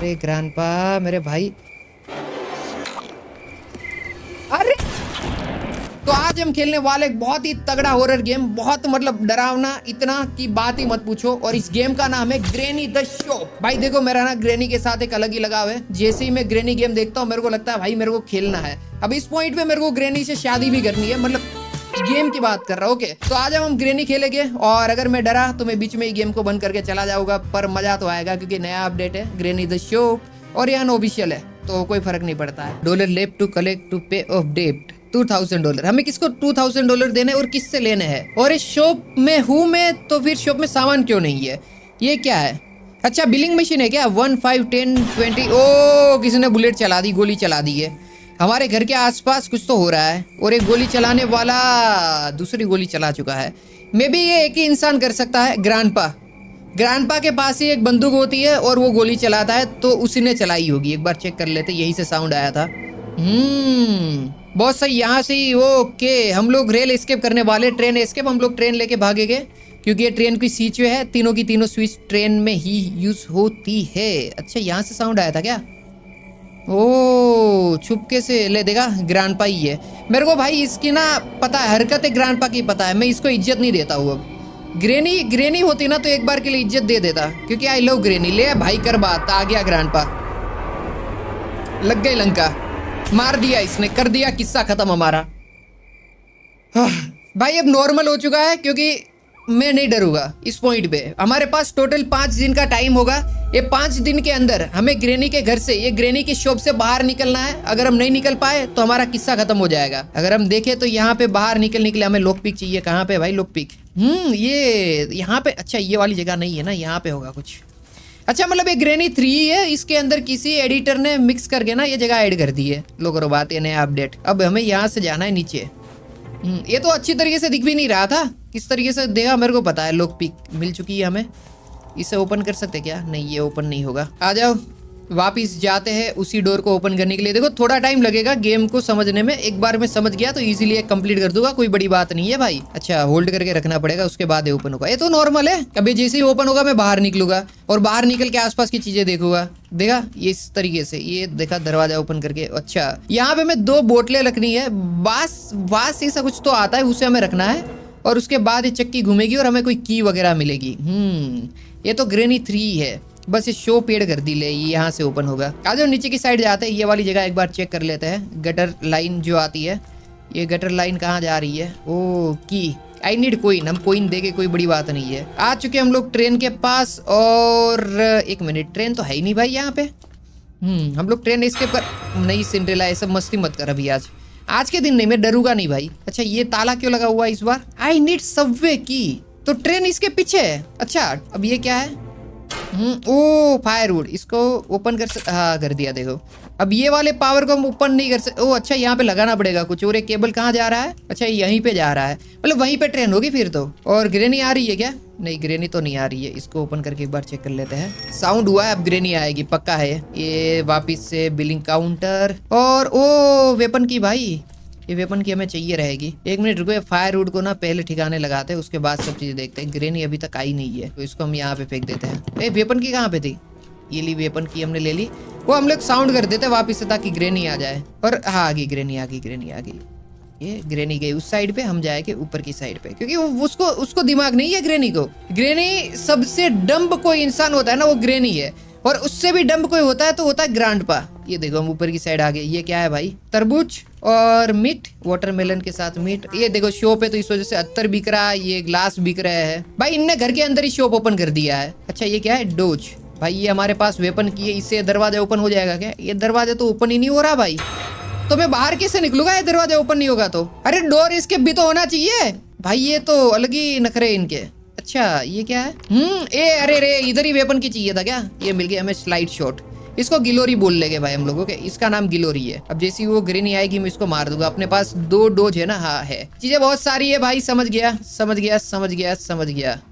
अरे ग्रैंडपा मेरे भाई, अरे तो आज हम खेलने वाले एक बहुत ही तगड़ा हॉरर गेम, बहुत मतलब डरावना, इतना कि बात ही मत पूछो। और इस गेम का नाम है ग्रैनी द शॉप। भाई देखो मेरा ना ग्रैनी के साथ एक अलग ही लगाव है। जैसे ही मैं ग्रैनी गेम देखता हूँ मेरे को लगता है भाई मेरे को खेलना है। अब इस पॉइंट पे मेरे को ग्रैनी से शादी भी करनी है, मतलब गेम की बात कर रहा हूँ। ओके तो आज हम ग्रैनी खेलेंगे और अगर मैं डरा तो मैं बीच में ही गेम को बंद करके चला जाऊंगा, पर मजा तो आएगा क्योंकि नया अपडेट है ग्रैनी द शॉप और यहाँ ऑफिशियल है तो कोई फर्क नहीं पड़ता है। Dollar left to collect to pay off debt $2000। हमें किसको $2000 देने और किससे लेने हैं? और इस शॉप में हूँ मैं तो फिर शॉप में सामान क्यों नहीं है? ये क्या है? अच्छा बिलिंग मशीन है क्या? 1 5 10 20। ओ किसी ने बुलेट चला दी, गोली चला दी है। हमारे घर के आसपास कुछ तो हो रहा है और एक गोली चलाने वाला दूसरी गोली चला चुका है। मे बी ये एक ही इंसान कर सकता है, ग्रैंडपा के पास ही एक बंदूक होती है और वो गोली चलाता है तो उसी ने चलाई होगी। एक बार चेक कर लेते, यही से साउंड आया था। बहुत सही, यहाँ से ही। ओके हम लोग रेल एस्केप करने वाले, ट्रेन एस्केप। हम लोग ट्रेन लेके भागेंगे क्योंकि ये ट्रेन की स्विच है, तीनों की तीनों स्विच ट्रेन में ही यूज होती है। अच्छा यहाँ से साउंड आया था क्या? ओ छुपके से ले देगा, ग्रैंडपा ही है। मेरे को भाई इसकी ना पता है, हरकतें ग्रैंडपा की पता है, मैं इसको इज्जत नहीं देता हूँ। अब ग्रैनी होती ना तो एक बार के लिए इज्जत दे देता क्योंकि आई लव ग्रैनी। ले भाई कर बात, आ गया ग्रैंडपा, लग गई लंका, मार दिया इसने, कर दिया किस्सा खत्म हमारा। भाई अब नॉर्मल हो चुका है क्योंकि मैं नहीं डरूंगा इस पॉइंट पे। हमारे पास टोटल 5 दिन का टाइम होगा। ये 5 दिन के अंदर हमें ग्रैनी के घर से, ये ग्रैनी की शॉप से बाहर निकलना है। अगर हम नहीं निकल पाए तो हमारा किस्सा खत्म हो जाएगा। अगर हम देखें तो यहाँ पे बाहर निकलने के लिए हमें लॉक पिक चाहिए। कहाँ पे भाई लॉक पिक? ये यहाँ पे। अच्छा ये वाली जगह नहीं है ना, यहाँ पे होगा कुछ। अच्छा मतलब ये ग्रैनी 3 है, इसके अंदर किसी एडिटर ने मिक्स करके ना ये जगह ऐड कर दी है। लो करो बात, ये नया अपडेट। अब हमें यहाँ से जाना है नीचे। ये तो अच्छी तरीके से दिख भी नहीं रहा था, किस तरीके से देगा मेरे को पता है। लॉक पिक मिल चुकी है हमें, इसे ओपन कर सकते क्या? नहीं ये ओपन नहीं होगा। आ जाओ वापिस जाते हैं उसी डोर को ओपन करने के लिए। देखो थोड़ा टाइम लगेगा गेम को समझने में, एक बार मैं समझ गया तो इजीली कंप्लीट कर दूंगा, कोई बड़ी बात नहीं है भाई। अच्छा होल्ड करके रखना पड़ेगा, उसके बाद ओपन होगा। ये तो नॉर्मल है, कभी जैसे ही ओपन होगा मैं बाहर निकलूंगा और बाहर निकल के आसपास की चीजें देखूंगा। देखा ये इस तरीके से, ये देखा दरवाजा ओपन करके। अच्छा यहाँ पे मैं 2 बोतलें रखनी है, बास ऐसा कुछ तो आता है, उसे हमें रखना है और उसके बाद ये चक्की घूमेगी और हमें कोई की वगैरह मिलेगी। ये तो ग्रैनी 3 है, बस ये शो पेड़ कर दी ले, ये यहाँ से ओपन होगा। आ जाओ नीचे की साइड जाते हैं, ये वाली जगह एक बार चेक कर लेते हैं। गटर लाइन जो आती है, ये गटर लाइन कहाँ जा रही है? ओ की आई नीड कोइन, हम कोइन देके, कोई बड़ी बात नहीं है। आ चुके हम लोग ट्रेन के पास। और 1 मिनट, ट्रेन तो है ही नहीं भाई यहाँ पे। हम लोग ट्रेन एस्केप कर नहीं। सिंड्रेला ये सब मस्ती मत कर अभी, आज के दिन नहीं, मैं डरूंगा नहीं भाई। अच्छा ये ताला क्यों लगा हुआ है इस बार? आई नीड सबवे की, तो ट्रेन इसके पीछे है। अच्छा अब ये क्या है? ओ फायरवुड, इसको ओपन कर सकते। हाँ कर दिया। देखो अब ये वाले पावर को हम ओपन नहीं कर सकते। ओ अच्छा यहाँ पे लगाना पड़ेगा कुछ। और एक केबल कहाँ जा रहा है? अच्छा यहीं पे जा रहा है, मतलब वहीं पे ट्रेन होगी फिर तो। और ग्रैनी आ रही है क्या? नहीं ग्रैनी तो नहीं आ रही है। इसको ओपन करके एक बार चेक कर लेते हैं। साउंड हुआ है, अब ग्रैनी आएगी पक्का है। ये वापिस से बिलिंग काउंटर और ओ वेपन की। भाई ये वेपन की हमें चाहिए रहेगी। 1 मिनट रुको, फायरवुड को ना पहले ठिकाने लगाते हैं, उसके बाद सब चीजें देखते हैं। ग्रैनी अभी तक आई नहीं है तो इसको हम यहाँ पे फेंक देते हैं। वेपन की कहाँ पे थी? ये ली वेपन की हमने ले ली। वो हम लोग साउंड कर देते वापिस से ताकि ग्रैनी आ जाए। और हाँ आ गई ग्रैनी, आ गई ग्रैनी आ गई। ये ग्रैनी गई उस साइड पे, हम जाएंगे ऊपर की साइड पे क्योंकि उसको दिमाग नहीं है ग्रैनी को। ग्रैनी सबसे डम्ब कोई इंसान होता है ना वो ग्रैनी है, और उससे भी डम्ब कोई होता है तो होता है ग्रैंडपा। ये देखो हम ऊपर की साइड आ गए। ये क्या है भाई? तरबूज और मीट, वाटरमेलन के साथ मीट। ये देखो शॉप है तो इस वजह से अत्तर बिक रहा है, ये ग्लास बिक रहा है भाई। इनने घर के अंदर ही शॉप ओपन कर दिया है। अच्छा ये क्या है? डोज। भाई ये हमारे पास वेपन की है, इससे दरवाजा ओपन हो जाएगा क्या? ये दरवाजा तो ओपन ही नहीं हो रहा भाई, तो मैं बाहर कैसे निकलूंगा? ये दरवाजा ओपन नहीं होगा तो। अरे डोर इसके भी तो होना चाहिए भाई, ये तो अलग ही नखरे इनके। अच्छा ये क्या है? अरे रे इधर ही वेपन की चाहिए था क्या? ये मिल गया हमें स्लाइड शॉट। इसको गिलोरी बोल लेंगे भाई हम लोगों के, इसका नाम गिलोरी है। अब जैसी वो ग्रैनी आएगी मैं इसको मार दूंगा। अपने पास 2 डोज है ना? हाँ है, चीजें बहुत सारी है भाई। समझ गया।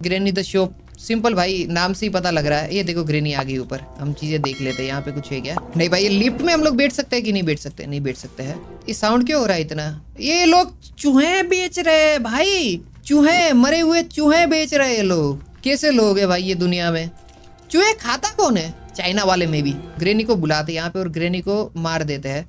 ग्रैनी द शॉप, सिंपल भाई, नाम से ही पता लग रहा है। ये देखो ग्रैनी आ गई ऊपर, हम चीजें देख लेते हैं यहाँ पे कुछ है क्या? नहीं भाई ये लिफ्ट में हम लोग बैठ सकते हैं कि नहीं बैठ सकते? नहीं बैठ सकते हैं। ये साउंड क्यों हो रहा है इतना? ये लोग चूहे बेच रहे हैं भाई, चूहे, मरे हुए चूहे बेच रहे हैं लोग। कैसे लोग है भाई ये दुनिया में? चूहे खाता कौन है? चाइना वाले में भी। ग्रेनी को बुलाते यहाँ पे और ग्रेनी को मार देते हैं।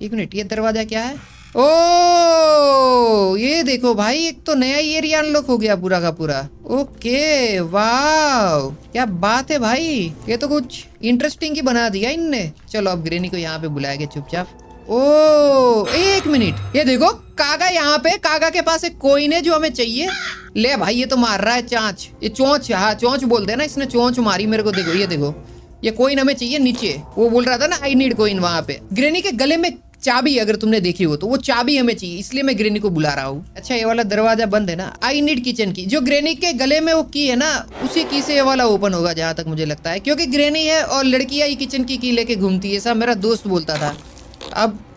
1 मिनट, ये दरवाजा क्या है? ओ ये देखो भाई, एक तो नया एरिया अनलॉक हो गया पूरा का पूरा। ओके वाह, क्या बात है भाई, ये तो कुछ इंटरेस्टिंग ही बना दिया इनने। चलो अब ग्रेनी को यहाँ पे बुलाएंगे चुपचाप। ओ 1 मिनट, ये देखो कागा यहाँ पे, कागा के पास एक कोइन है जो हमें चाहिए। ले भाई, ये तो मार रहा है चांच, ये चोंच, हाँ चोंच बोलते हैं ना, इसने चोंच मारी मेरे को। देखो ये देखो, ये कोइन हमें चाहिए नीचे। वो बोल रहा था ना आई नीड कोइन, वहां पे ग्रेनी के गले में चाबी, अगर तुमने देखी हो तो वो चाबी हमें चाहिए, इसलिए मैं ग्रेनी को बुला रहा हूँ। अच्छा ये वाला दरवाजा बंद है ना, आई नीड किचन की। जो ग्रेनी के गले में वो की है ना, उसी की से ये वाला ओपन होगा जहां तक मुझे लगता है, क्योंकि ग्रेनी है और लड़कियां ही किचन की लेके घूमती है, ऐसा मेरा दोस्त बोलता था।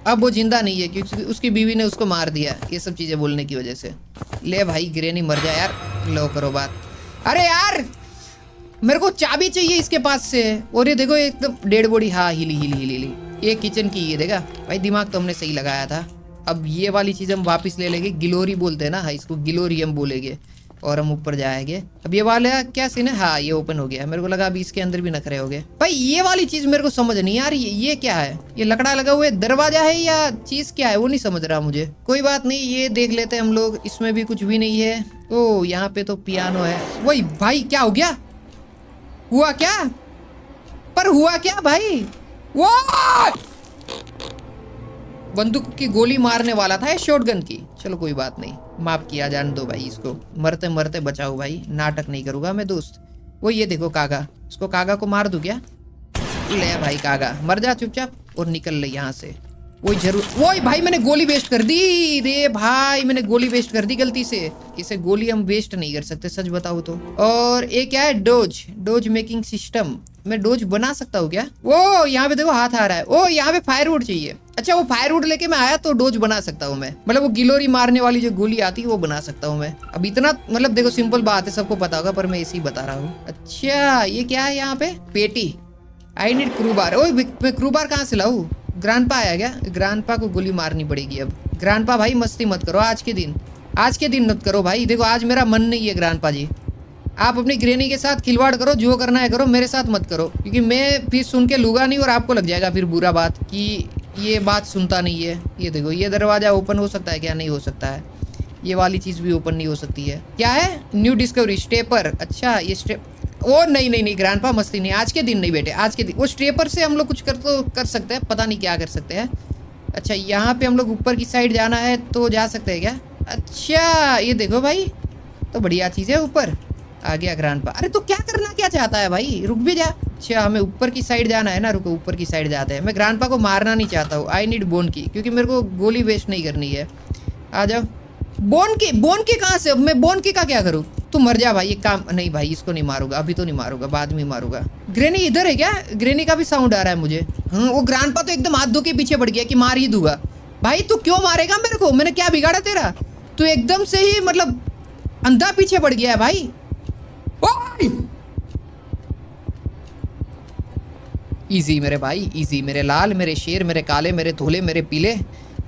अब वो जिंदा नहीं है क्योंकि उसकी बीवी ने उसको मार दिया ये सब चीजें बोलने की वजह से। ले भाई ग्रेनी मर जा यार, लो करो बात। अरे यार मेरे को चाबी चाहिए इसके पास से। और ये देखो एकदम डेड बॉडी, हाँ हिली। ये किचन की, ये देखा भाई, दिमाग तो हमने सही लगाया था। अब ये वाली चीज हम वापस ले लेंगे, गिलोरी बोलते हैं ना, हाँ इसको गिलोरी हम बोलेंगे। और हम ऊपर जाएंगे। अब ये वाला क्या सीन है? हाँ ये ओपन हो गया, मेरे को लगा अभी इसके अंदर भी नखरे हो गए। भाई ये वाली चीज मेरे को समझ नहीं आ रही है, ये क्या है? ये लकड़ा लगा हुआ है, दरवाजा है या चीज क्या है वो नहीं समझ रहा मुझे। कोई बात नहीं, ये देख लेते हैं हम लोग। इसमें भी कुछ भी नहीं है। ओ यहाँ पे तो पियानो है। वही भाई क्या हो गया? हुआ क्या? पर हुआ क्या भाई? वो बंदूक की गोली मारने वाला था, शॉटगन की। चलो कोई बात नहीं, माफ किया जाने दो भाई इसको। मरते मरते बचाओ भाई, नाटक नहीं करूंगा मैं दोस्त। वो ये देखो कागा, इसको कागा को मार दूं क्या? ले भाई कागा मर जा चुपचाप और निकल ले यहाँ से। वही जरूर, वही भाई मैंने गोली वेस्ट कर दी रे भाई, मैंने गोली वेस्ट कर दी गलती से। इसे गोली हम वेस्ट नहीं कर सकते सच बताओ तो। और ये क्या है? Dose making system. मैं डोज बना सकता हूँ क्या? वो यहाँ पे देखो हाथ आ रहा है। ओ यहाँ पे फायरवुड चाहिए। अच्छा वो फायरवुड लेके मैं आया तो डोज बना सकता हूँ मैं, मतलब वो गिलोरी मारने वाली जो गोली आती है वो बना सकता हूँ मैं। अब इतना मतलब देखो सिंपल बात है, सबको पता होगा पर मैं इसी बता रहा हूँ। अच्छा ये क्या है यहाँ पे? पेटी। I need क्रूबार। ओ मैं क्रूबार कहाँ से लाऊं? ग्रांडपा आया क्या? ग्रांडपा को गोली मारनी पड़ेगी अब। ग्रांडपा भाई मस्ती मत करो आज के दिन मत करो भाई। देखो आज मेरा मन नहीं है ग्रांडपा जी, आप अपनी ग्रेनी के साथ खिलवाड़ करो, जो करना है करो, मेरे साथ मत करो, क्योंकि मैं फिर सुन के लूंगा नहीं और आपको लग जाएगा फिर बुरा बात कि ये बात सुनता नहीं है। ये देखो ये दरवाजा ओपन हो सकता है क्या? नहीं हो सकता है। ये वाली चीज़ भी ओपन नहीं हो सकती है। क्या है? New discovery stepper. अच्छा ये स्टेप, ओ नहीं ग्रैंडपा मस्ती नहीं, आज के दिन नहीं बेटे, आज के दिन। वो स्टेपर से हम लोग कुछ कर सकते हैं, पता नहीं क्या कर सकते हैं। अच्छा यहाँ पे हम लोग ऊपर की साइड जाना है तो जा सकते हैं क्या? अच्छा ये देखो भाई, तो बढ़िया चीज़ है। ऊपर आ गया ग्रैंडपा। अरे तो क्या करना क्या चाहता है भाई? रुक भी जा। अच्छा हमें ऊपर की साइड जाना है ना, रुको ऊपर की साइड जाते हैं। मैं ग्रैंडपा को मारना नहीं चाहता हूँ, आई नीड बोन की, क्योंकि मेरे को गोली वेस्ट नहीं करनी है। आ जाओ। बोन की कहाँ से? मैं बोन की का क्या करूँ? तू मर जा भाई, एक काम नहीं भाई, इसको नहीं मारूंगा अभी, तो नहीं मारूंगा, बाद में मारूंगा। ग्रेनी इधर है क्या? ग्रेनी का भी साउंड आ रहा है मुझे। वो ग्रैंडपा तो एकदम हाथ धो के पीछे पड़ गया कि मार ही दूंगा। भाई तू क्यों मारेगा मेरे को? मैंने क्या बिगाड़ा तेरा? तू एकदम से ही मतलब अंधा पीछे पड़ गया है भाई। इजी मेरे भाई, इजी मेरे लाल, मेरे शेर, मेरे काले, मेरे धोले, मेरे पीले।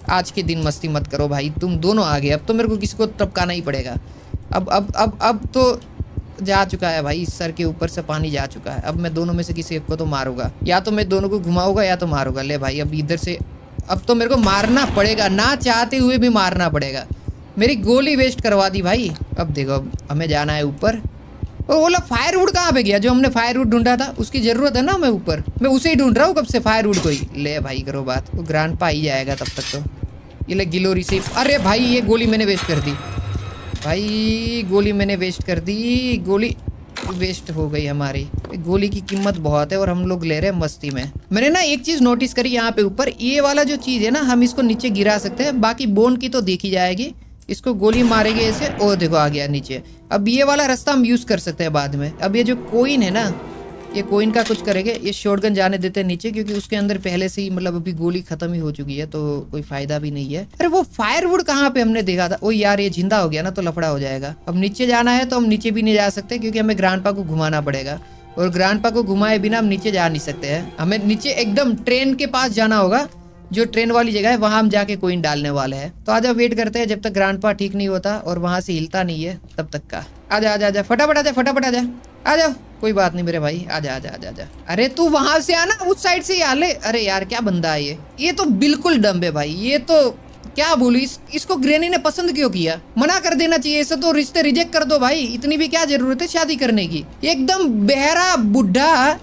आज के दिन मस्ती मत करो भाई, तुम दोनों आ गए। अब तो मेरे को किसी को टपकाना ही पड़ेगा। अब तो जा चुका है भाई, सर के ऊपर से पानी जा चुका है। अब मैं दोनों में से किसी एक को तो मारूंगा, या तो मैं दोनों को घुमाऊंगा या तो मारूंगा। ले भाई अब इधर से, अब तो मेरे को मारना पड़ेगा, ना चाहते हुए भी मारना पड़ेगा। मेरी गोली वेस्ट करवा दी भाई। अब देखो अब हमें जाना है ऊपर। वो बोला फायरवुड कहाँ पे गया? जो हमने फायरवुड ढूंढा था, उसकी जरूरत है ना हमें ऊपर। मैं उसे ही ढूंढ रहा हूँ कब से, फायरवुड को ही। ले भाई करो बात, वो ग्रैंडपा ही जाएगा तब तक तो। ये ले गिलोरी से। अरे भाई ये गोली मैंने वेस्ट कर दी भाई, गोली मैंने वेस्ट कर दी, गोली वेस्ट हो गई हमारी। गोली की कीमत बहुत है और हम लोग ले रहे हैं मस्ती में। मैंने ना एक चीज नोटिस करी यहाँ पे ऊपर, ये वाला जो चीज है ना, हम इसको नीचे गिरा सकते हैं, बाकी बोन की तो देखी जाएगी। इसको गोली मारेंगे ऐसे, ओ देखो आ गया नीचे। अब ये वाला रास्ता हम यूज कर सकते हैं बाद में। अब ये जो कोइन है ना, ये कोइन का कुछ करेंगे। ये शॉटगन जाने देते हैं नीचे, क्योंकि उसके अंदर पहले से ही मतलब अभी गोली खत्म ही हो चुकी है, तो कोई फायदा भी नहीं है। अरे वो फायरवुड कहाँ पे हमने देखा था? ओ यार ये जिंदा हो गया ना, तो लफड़ा हो जाएगा। अब नीचे जाना है तो हम नीचे भी नहीं जा सकते, क्योंकि हमें ग्रैंडपा को घुमाना पड़ेगा, और ग्रैंडपा को घुमाए बिना हम नीचे जा नहीं सकते हैं। हमें नीचे एकदम ट्रेन के पास जाना होगा, जो ट्रेन वाली जगह है, वहां हम जाके कोइन डालने वाले हैं। तो आजा वेट करते हैं जब तक ग्रैंडपा ठीक नहीं होता और वहां से हिलता नहीं है तब तक का। आजा आजा आजा, फटाफट आजा, फटाफट आजा, आ जाओ। कोई बात नहीं मेरे भाई, आजा आजा आजा आजा। अरे तू वहां से आना, उस साइड से ही आ ले। अरे यार क्या बंदा है ये तो बिल्कुल डम है भाई। ये तो क्या बोलूं, इसको ग्रैनी ने पसंद क्यों किया? मना कर देना चाहिए इसे, तो रिश्ते रिजेक्ट कर दो भाई। इतनी भी क्या जरूरत है शादी करने की? एकदम बहरा बुढ़ा,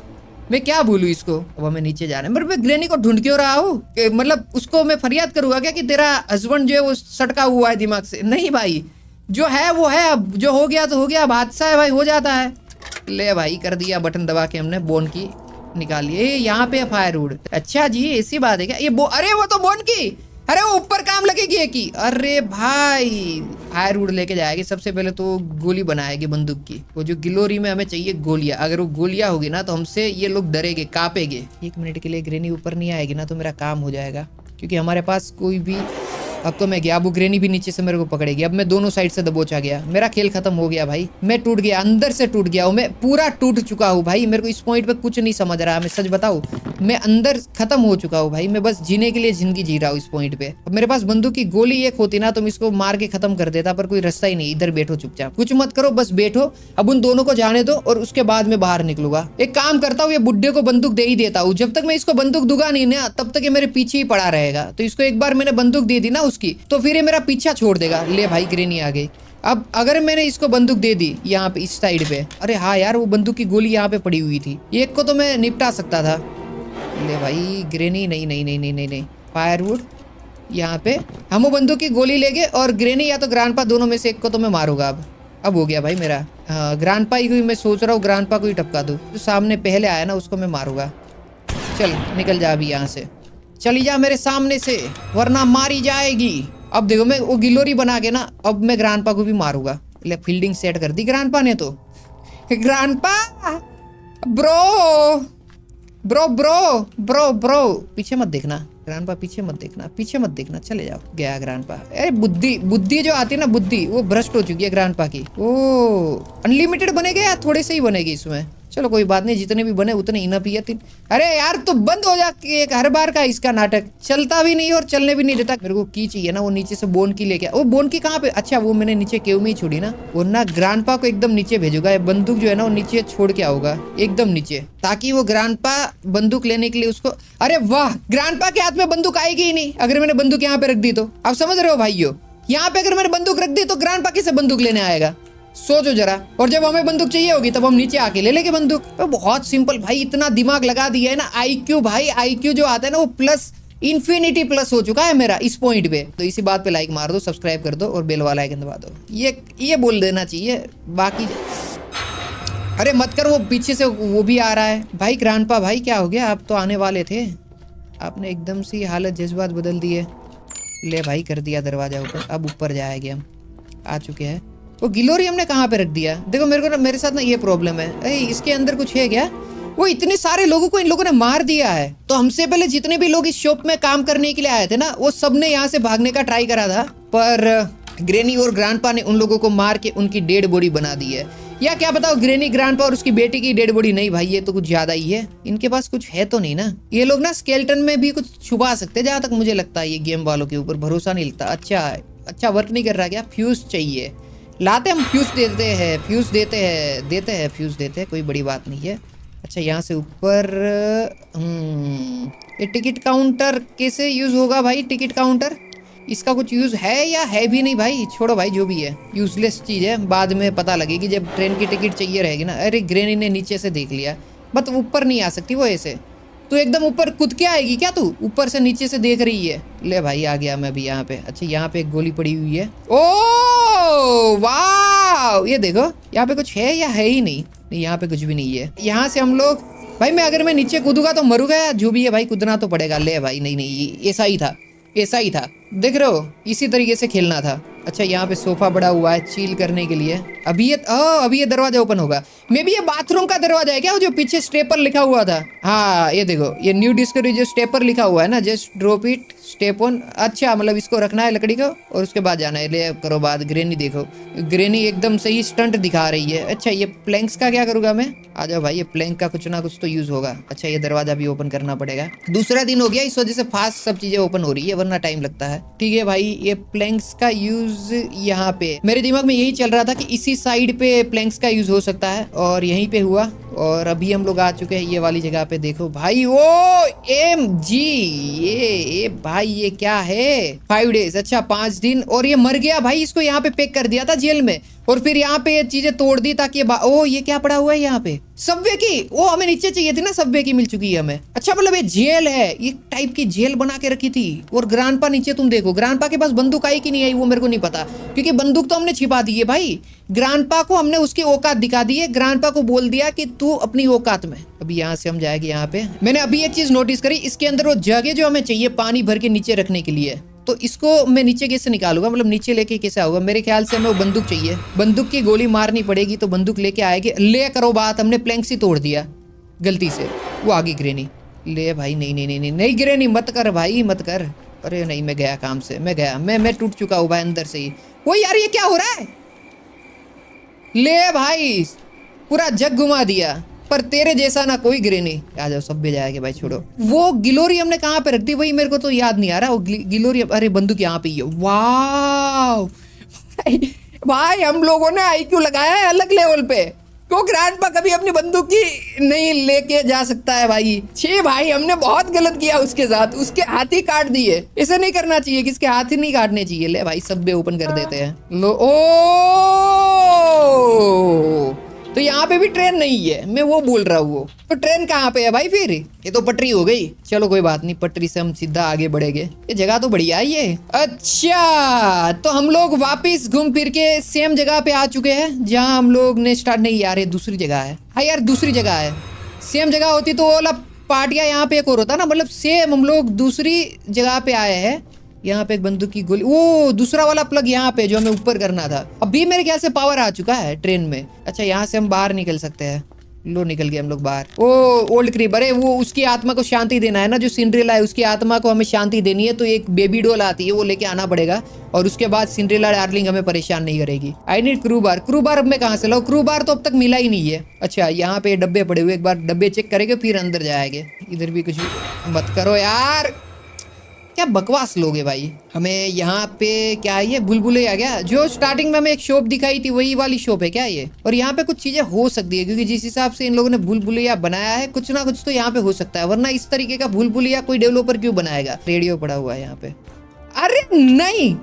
मैं क्या बोलूं इसको। अब हमें नीचे जाना है। मैं ग्रैनी को ढूंढ क्यों रहा हूँ? मतलब उसको मैं फरियाद करूंगा क्या कि तेरा हस्बैंड जो है वो सटका हुआ है दिमाग से? नहीं भाई, जो है वो है, अब जो हो गया तो हो गया, अब हादसा है भाई, हो जाता है। ले भाई कर दिया बटन दबा के हमने, बोन की निकाली। यहाँ पे फायरवुड, अच्छा जी ऐसी बात है क्या? ये अरे वो तो बोन की, अरे वो ऊपर काम लगेगी एक ही। अरे भाई फायरवुड लेके जाएगी। सबसे पहले तो गोली बनाएगी बंदूक की। वो जो गिलोरी में हमें चाहिए गोलियां, अगर वो गोलियां होगी ना तो हमसे ये लोग डरेंगे, कांपेंगे। 1 मिनट के लिए ग्रेनी ऊपर नहीं आएगी ना तो मेरा काम हो जाएगा, क्योंकि हमारे पास कोई भी, अब तो मैं गया। अब ग्रेनी भी नीचे से मेरे को पकड़ेगी। अब मैं दोनों साइड से दबोचा गया, मेरा खेल खत्म हो गया भाई। मैं टूट गया, अंदर से टूट गया हूँ, मैं पूरा टूट चुका हूँ भाई। मेरे को इस पॉइंट पे कुछ नहीं समझ रहा, मैं सच बताऊँ, मैं अंदर खत्म हो चुका हूँ भाई। मैं बस जीने के लिए जिंदगी जी रहा हूँ इस पॉइंट पे। अब मेरे पास बंदूक की गोली एक होती ना तो मैं इसको मार के खत्म कर देता, पर कोई रास्ता ही नहीं। इधर बैठो चुपचाप, कुछ मत करो, बस बैठो। अब उन दोनों को जाने दो और उसके बाद मैं बाहर निकलूंगा। एक काम करता हूँ, ये बुड्ढे को बंदूक दे ही देता हूँ। जब तक मैं इसको बंदूक दूंगा नहीं ना तब तक ये मेरे पीछे ही पड़ा रहेगा। तो इसको एक बार मैंने बंदूक दे दी ना उसकी, तो फिर ये मेरा पीछा छोड़ देगा। ले भाई ग्रेनी आ गई। अब अगर मैंने इसको बंदूक दे दी यहाँ पे इस साइड पे, अरे हाँ यार वो बंदूक की गोली यहाँ पे पड़ी हुई थी, एक को तो मैं निपटा सकता था। ले भाई ग्रेनी, नहीं नहीं नहीं नहीं नहीं नहीं, फायरवुड यहाँ पे। हम वो बंदूक की गोली लेंगे और ग्रेनी या तो ग्रांडपा, दोनों में से एक को तो मैं मारूंगा। अब हो गया भाई मेरा। हाँ ग्रांडपा ही मैं सोच रहा हूँ, ग्रांडपा को ही टपका दूँ। जो सामने पहले आया ना उसको मैं मारूंगा। चल निकल जा अभी यहाँ से, चली जा मेरे सामने से, वरना मारी जाएगी। अब देखो मैं वो गिलोरी बना के ना, अब मैं ग्रांडपा को भी मारूंगा। ले फील्डिंग सेट कर दी ग्रांडपा ने तो। Grandpa bro bro bro bro bro, पीछे मत देखना ग्रांडपा, पीछे मत देखना, पीछे मत देखना, चले जाओ। गया ग्रांडपा। अरे बुद्धि जो आती है ना, बुद्धि वो भ्रष्ट हो चुकी है ग्रांडपा की। ओ अनलिमिटेड बनेगा या थोड़े से ही बनेगी इसमें? चलो कोई बात नहीं, जितने भी बने उतने इनफ ही है। अरे यार तो बंद हो जा, एक हर बार का इसका नाटक, चलता भी नहीं और चलने भी नहीं देता। मेरे को की चाहिए ना, वो नीचे से बोन की लेके। वो बोन की कहाँ पे? अच्छा वो मैंने नीचे केव में ही छोड़ी ना, वरना ग्रांडपा को एकदम नीचे भेजूंगा। बंदूक जो है ना वो नीचे छोड़ के आऊंगा एकदम नीचे, ताकि वो ग्रांडपा बंदूक लेने के लिए उसको। अरे वाह, ग्रांडपा के हाथ में बंदूक आएगी ही नहीं अगर मैंने बंदूक यहाँ पे रख दी तो। आप समझ रहे हो भाइयों, यहाँ पे अगर मैंने बंदूक रख दी तो ग्रांडपा किसे बंदूक लेने आएगा? सोचो जरा। और जब हमें बंदूक चाहिए होगी तब हम नीचे आके ले लेंगे बंदूक। तो बहुत सिंपल भाई, इतना दिमाग लगा दिया है ना। आईक्यू भाई, आईक्यू जो आता है ना वो प्लस इन्फिनिटी प्लस हो चुका है मेरा इस पॉइंट पे। तो इसी बात पे लाइक मार दो, सब्सक्राइब कर दो और बेल वाला आइकन दबा दो। ये बोल देना चाहिए बाकी। अरे मत कर, वो पीछे से वो भी आ रहा है भाई। ग्रांडपा भाई क्या हो गया? आप तो आने वाले थे, आपने एकदम से हालत जज्बात बदल दिए। ले भाई कर दिया दरवाजा ऊपर। अब ऊपर जाएंगे हम, आ चुके हैं। वो गिलोरी हमने कहाँ पे रख दिया? देखो मेरे को ना, मेरे साथ ना ये प्रॉब्लम है। अरे इसके अंदर कुछ है क्या? वो इतने सारे लोगों को इन लोगों ने मार दिया है। तो हमसे पहले जितने भी लोग इस शॉप में काम करने के लिए आए थे ना, वो सबने यहाँ से भागने का ट्राई करा था, पर ग्रेनी और ग्रांडपा ने उन लोगों को मार के उनकी डेड बॉडी बना दी है। या क्या बताओ, ग्रेनी, ग्रांडपा और उसकी बेटी की डेड बॉडी? नहीं भाई, ये तो कुछ ज्यादा ही है। इनके पास कुछ है तो नहीं ना? ये लोग ना स्केलेटन में भी कुछ छुपा सकते हैं, जहां तक मुझे लगता है। ये गेम वालों के ऊपर भरोसा नहीं लगता। अच्छा वर्क नहीं कर रहा क्या? फ्यूज चाहिए, लाते हम फ्यूज देते हैं, फ्यूज देते हैं फ्यूज देते हैं, कोई बड़ी बात नहीं है। अच्छा यहाँ से ऊपर ये टिकट काउंटर कैसे यूज होगा भाई? टिकट काउंटर इसका कुछ यूज है या है भी नहीं भाई? छोड़ो भाई, जो भी है यूजलेस चीज है, बाद में पता लगेगी जब ट्रेन की टिकट चाहिए रहेगी ना। अरे ग्रेनी ने नीचे से देख लिया, बट ऊपर नहीं आ सकती वो ऐसे। तो एकदम ऊपर कूद के आएगी क्या तू? ऊपर से नीचे से देख रही है। ले भाई आ गया मैं भी यहाँ पे। अच्छा यहाँ पे एक गोली पड़ी हुई है। ओ वाह, ये देखो यहाँ पे कुछ है या है ही नहीं? यहाँ पे कुछ भी नहीं है। यहाँ से हम लोग भाई, मैं अगर मैं नीचे कूदूंगा तो मरूंगा या जो भी है भाई, कूदना तो पड़ेगा। ले भाई नहीं, ऐसा ही था, ऐसा ही था, देख रहे हो, इसी तरीके से खेलना था। अच्छा यहाँ पे सोफा बड़ा हुआ है चिल करने के लिए। अभी ये दरवाजा ओपन होगा। मे बी ये बाथरूम का दरवाजा है क्या? वो जो पीछे स्टेपर लिखा हुआ था। हाँ ये देखो, ये न्यू डिस्कवरी जो स्टेपर लिखा हुआ है ना, जस्ट ड्रॉप इट स्टेप 1। अच्छा मतलब इसको रखना है लकड़ी को और उसके बाद जाना है। ले करो बात। ग्रेनी देखो, ग्रेनी एकदम सही स्टंट दिखा रही है। अच्छा ये प्लैंक्स का क्या करूंगा मैं? आ जाओ भाई, ये प्लैंक का कुछ ना कुछ तो यूज होगा। अच्छा ये दरवाजा भी ओपन करना पड़ेगा। दूसरा दिन हो गया, इस वजह से फास्ट सब चीजें ओपन हो रही है, वरना टाइम लगता है। ठीक है भाई, ये प्लैंक्स का यूज यहाँ पे मेरे दिमाग में यही चल रहा था कि इसी साइड पे प्लैंक्स का यूज हो सकता है, और यहीं पे हुआ। और अभी हम लोग आ चुके हैं ये वाली जगह पे। देखो भाई, ओ एम जी, ये भाई ये क्या है? 5 डेज। अच्छा 5 दिन। और ये मर गया भाई, इसको यहाँ पे पैक कर दिया था जेल में, और फिर यहाँ पे ये चीजें तोड़ दी ताकि ओ ये क्या पड़ा हुआ है यहाँ पे? सबवे की। वो हमें नीचे चाहिए थी ना, सबवे की मिल चुकी है हमें। अच्छा मतलब ये जेल है, एक टाइप की जेल बना के रखी थी। और ग्रांडपा नीचे तुम देखो, ग्रांडपा के पास बंदूक आई कि नहीं आई वो मेरे को नहीं पता, क्योंकि बंदूक तो हमने छिपा दी है भाई। ग्रांडपा को हमने उसकी औकात दिखा दी है, ग्रांडपा को बोल दिया कि तू अपनी औकात में। अभी यहाँ से हम जाएंगे यहाँ पे। मैंने अभी एक चीज नोटिस करी, इसके अंदर वो जगह जो हमें चाहिए पानी भर के नीचे रखने के लिए, तो इसको मैं नीचे कैसे निकालूंगा? मतलब नीचे लेके कैसे आऊंगा? मेरे ख्याल से हमें वो बंदूक चाहिए, बंदूक की गोली मारनी पड़ेगी, तो बंदूक लेके आएगी। ले करो बात, हमने प्लैंक्स ही तोड़ दिया गलती से। वो आगे ग्रेनी। ले भाई, नहीं नहीं नहीं नहीं नहीं ग्रेनी मत कर भाई, मत कर। अरे नहीं, मैं गया काम से, मैं गया, मैं टूट चुका हूँ भाई अंदर से ही। वो यार ये क्या हो रहा है? ले भाई, पूरा जग घुमा दिया, पर तेरे जैसा ना कोई ग्रेनी। आ जाओ, सब भी जाएंगे भाई, छोड़ो। वो गिलोरी हमने कहाँ पे रख दी वही मेरे को तो याद नहीं आ रहा। वो गिलोरी, अरे बंदूक यहाँ पे ही है। वाह भाई, हम लोगों ने आईक्यू लगाया है अलग लेवल पे। तो ग्रैंडपा कभी अपनी बंदूक की नहीं लेके जा सकता है भाई। छे भाई, हमने बहुत गलत किया उसके साथ, उसके हाथ ही काट दिए। ऐसे नहीं करना चाहिए, किसके हाथ ही नहीं काटने चाहिए। ले भाई, सब बे ओपन कर देते हैं। लो, ओ तो यहाँ पे भी ट्रेन नहीं है, मैं वो बोल रहा हूँ। तो ट्रेन कहाँ पे है भाई फिर? ये तो पटरी हो गई। चलो कोई बात नहीं, पटरी से हम सीधा आगे बढ़ेंगे। ये जगह तो बढ़िया है ये। अच्छा तो हम लोग वापस घूम फिर के सेम जगह पे आ चुके हैं जहाँ हम लोग ने स्टार्ट नहीं, यार ये दूसरी जगह है। हाँ यार दूसरी जगह है। सेम जगह होती तो वो वाला पार्टिया यहाँ पे एक और होता ना, मतलब सेम हम लोग दूसरी जगह पे आए हैं। यहाँ पे एक बंदूक की गोली, वो दूसरा वाला प्लग यहाँ पे जो हमें ऊपर करना था। अभी मेरे ख्याल से पावर आ चुका है ट्रेन में। अच्छा यहाँ से हम बाहर निकल सकते हैं। लो निकल गए हम लोग बाहर। ओ ओल्ड क्रीप, अरे वो उसकी आत्मा को शांति देना है ना, जो सिंड्रेला है उसकी आत्मा को हमें शांति देनी है, तो एक बेबी डॉल आती है वो लेके आना पड़ेगा, और उसके बाद सिंड्रेला डार्लिंग हमें परेशान नहीं करेगी। I need crowbar. Crowbar अब मैं कहाँ से लाऊं? क्रू बार तो अब तक मिला ही नहीं है। अच्छा यहाँ पे डब्बे पड़े हुए, एक बार डब्बे चेक करेंगे फिर अंदर जाएंगे। इधर भी कुछ मत करो यार, क्या बकवास लोग है भाई। हमें यहाँ पे क्या है, ये बुलबुले आ गया। जो स्टार्टिंग में हमें एक शॉप दिखाई थी वही वाली शॉप है क्या ये? और यहाँ पे कुछ चीजें हो सकती है, क्योंकि जिस हिसाब से इन लोगों ने भूलभुलैया बनाया है, कुछ ना कुछ तो यहाँ पे हो सकता है, वरना इस तरीके का भूलभुलैया कोई डेवलपर क्यों बनाएगा? रेडियो पड़ा हुआ है यहाँ पे। अरे नहीं,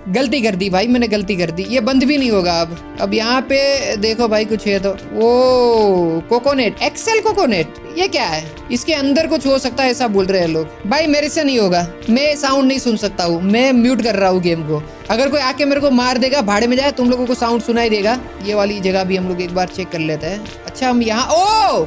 गलती कर दी भाई, मैंने गलती कर दी। ये बंद भी नहीं होगा अब यहाँ पे देखो भाई कुछ है तो। वो कोकोनेट, एक्सेल कोकोनेट, ये क्या है? इसके अंदर कुछ हो सकता है ऐसा बोल रहे हैं लोग। भाई मेरे से नहीं होगा, मैं साउंड नहीं सुन सकता हूँ, मैं म्यूट कर रहा हूँ गेम को। अगर कोई आके मेरे को मार देगा, भाड़े में जाए, तुम लोगों को साउंड सुनाई देगा। ये वाली जगह भी हम लोग एक बार चेक कर लेते हैं। अच्छा हम यहाँ, ओ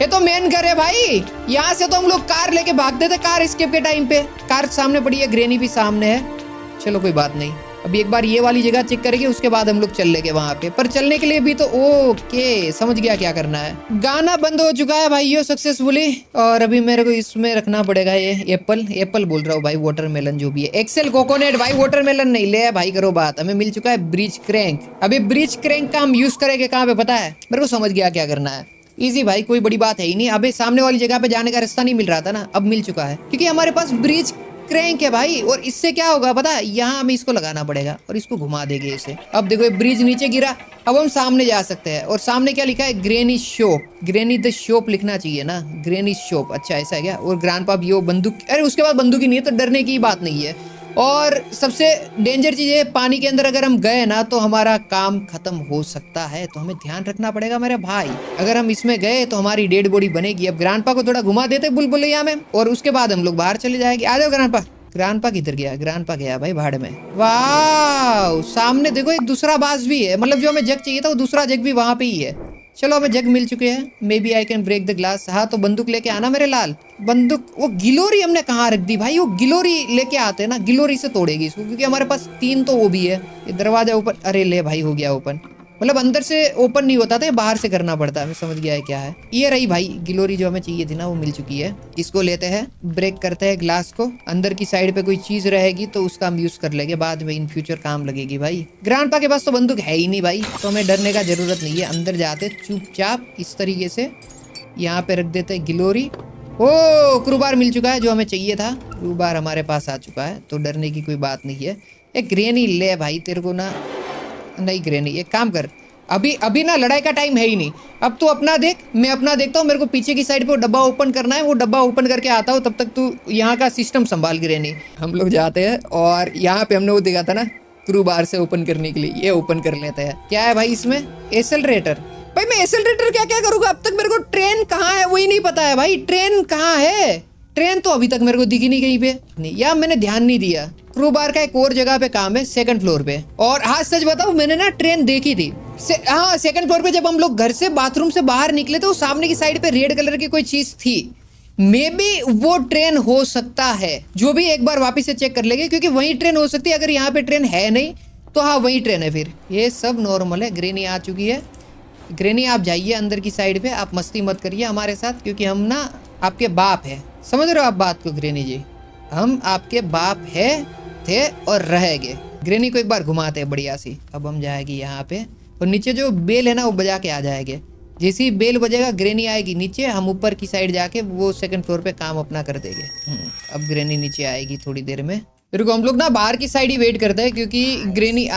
ये तो मेन घर है भाई। यहाँ से तो हम लोग कार लेके भागते थे कार एस्केप के टाइम पे। कार सामने पड़ी है, ग्रेनी भी सामने है। चलो कोई बात नहीं, अभी एक बार ये वाली जगह चेक करेंगे, उसके बाद हम लोग चल लेंगे वहां पे। पर चलने के लिए भी तो ओके, समझ गया क्या करना है। गाना बंद हो चुका है भाइयों सक्सेसफुली, और अभी मेरे को इसमें रखना पड़ेगा ये एप्पल बोल रहा हूँ भाई, वाटरमेलन जो भी है। एक्सेल कोकोनेट भाई, वाटरमेलन नहीं। ले भाई करो बात, हमें मिल चुका है ब्रिज क्रैंक। अभी ब्रिज क्रैंक का हम यूज करेंगे कहाँ पे पता है? मेरे को समझ गया क्या करना है। इजी भाई, कोई बड़ी बात है ही नहीं। अबे सामने वाली जगह पे जाने का रास्ता नहीं मिल रहा था ना, अब मिल चुका है, क्योंकि हमारे पास ब्रिज क्रैंक है भाई। और इससे क्या होगा पता है? यहाँ हमें इसको लगाना पड़ेगा और इसको घुमा देंगे इसे। अब देखो ये ब्रिज नीचे गिरा, अब हम सामने जा सकते हैं। और सामने क्या लिखा है? Granny shop, granny the shop लिखना चाहिए ना, ग्रेनी शॉप। अच्छा ऐसा है क्या? और ग्रैंडपा भी वो बंदूक, अरे उसके बाद बंदूक ही नहीं है तो डरने की बात नहीं है। और सबसे डेंजर चीज है, पानी के अंदर अगर हम गए ना तो हमारा काम खत्म हो सकता है, तो हमें ध्यान रखना पड़ेगा मेरे भाई। अगर हम इसमें गए तो हमारी डेड बॉडी बनेगी। अब ग्रैंडपा को थोड़ा घुमा देते बुलबुलैया में, और उसके बाद हम लोग बाहर चले जाएंगे। आ जाओ ग्रैंडपा। ग्रैंडपा किधर गया? ग्रैंडपा गया भाई भाड़ में। वाह, सामने देखो एक दूसरा बास भी है, मतलब जो हमें जग चाहिए था वो दूसरा जग भी वहां पे ही है। चलो हमें जग मिल चुके हैं। May be I can break the glass. हाँ तो बंदूक लेके आना मेरे लाल। बंदूक, वो गिलोरी हमने कहाँ रख दी भाई? वो गिलोरी लेके आते हैं ना, गिलोरी से तोड़ेगी इसको, क्योंकि हमारे पास 3 तो वो भी है। ये दरवाजा ऊपर, अरे ले भाई हो गया ओपन। मतलब अंदर से ओपन नहीं होता था, ये बाहर से करना पड़ता है। मैं समझ गया है क्या है। ये रही भाई गिलोरी जो हमें चाहिए थी ना, वो मिल चुकी है। इसको लेते हैं, ब्रेक करते हैं ग्लास को। अंदर की साइड पे कोई चीज रहेगी तो उसका हम यूज कर लेंगे, बाद में इन फ्यूचर काम लगेगी भाई। ग्रैंडपा के पास तो बंदूक है ही नहीं भाई, तो हमें डरने का जरूरत नहीं है। अंदर जाते चुपचाप इस तरीके से, यहाँ पे रख देते हैं गिलोरी। ओ क्रूबार मिल चुका है जो हमें चाहिए था, क्रूबार हमारे पास आ चुका है, तो डरने की कोई बात नहीं है। एक ग्रेनी ले भाई, तेरे को ना नहीं ग्रेनी, एक काम कर, अभी ना लड़ाई का टाइम है ही नहीं। अब तू अपना देख, मैं अपना देखता हूँ। मेरे को पीछे की साइड पे वो डब्बा ओपन करना है, वो डब्बा ओपन करके आता हूँ। तब तक तू यहाँ का सिस्टम संभाल ग्रेनी। हम लोग जाते हैं और यहाँ पे हमने वो देखा था ना क्रू बार से ओपन करने के लिए, ये ओपन कर लेते हैं। क्या है भाई इसमें? एसेलरेटर। भाई मैं एसेलरेटर क्या क्या करूँगा? अब तक मेरे को ट्रेन कहाँ है वही नहीं पता है भाई। ट्रेन कहाँ है? ट्रेन तो अभी तक मेरे को दिखी नहीं कहीं पे, नहीं या मैंने ध्यान नहीं दिया। क्रू बार का एक और जगह पे काम है, सेकंड फ्लोर पे। और हाँ सच बताऊं, मैंने ना ट्रेन देखी थी। हाँ सेकंड फ्लोर पे जब हम लोग घर से बाथरूम से बाहर निकले तो सामने की साइड पे रेड कलर की कोई चीज थी। मे बी वो ट्रेन हो सकता है, जो भी एक बार वापिस से चेक कर लेंगे, क्योंकि वही ट्रेन हो सकती है। अगर यहाँ पे ट्रेन है नहीं तो हाँ वही ट्रेन है फिर। ये सब नॉर्मल है। ग्रेनी आ चुकी है। ग्रेनी आप जाइए अंदर की साइड पे, आप मस्ती मत करिए हमारे साथ, क्योंकि हम ना आपके बाप है। समझ रहे हो आप बात को ग्रेनी जी? हम आपके बाप है, थे और रहेंगे। ग्रेनी को एक बार घुमाते हैं बढ़िया सी। अब हम जाएगी यहाँ पे और नीचे जो बेल है ना वो बजा के आ जाएंगे। जैसे ही बेल बजेगा ग्रेनी आएगी नीचे, हम ऊपर की साइड जाके वो सेकंड फ्लोर पे काम अपना कर देंगे। अब ग्रेनी नीचे आएगी थोड़ी देर में। फिर को हम लोग ना बाहर की साइड ही वेट करते हैं, क्योंकि ग्रेनी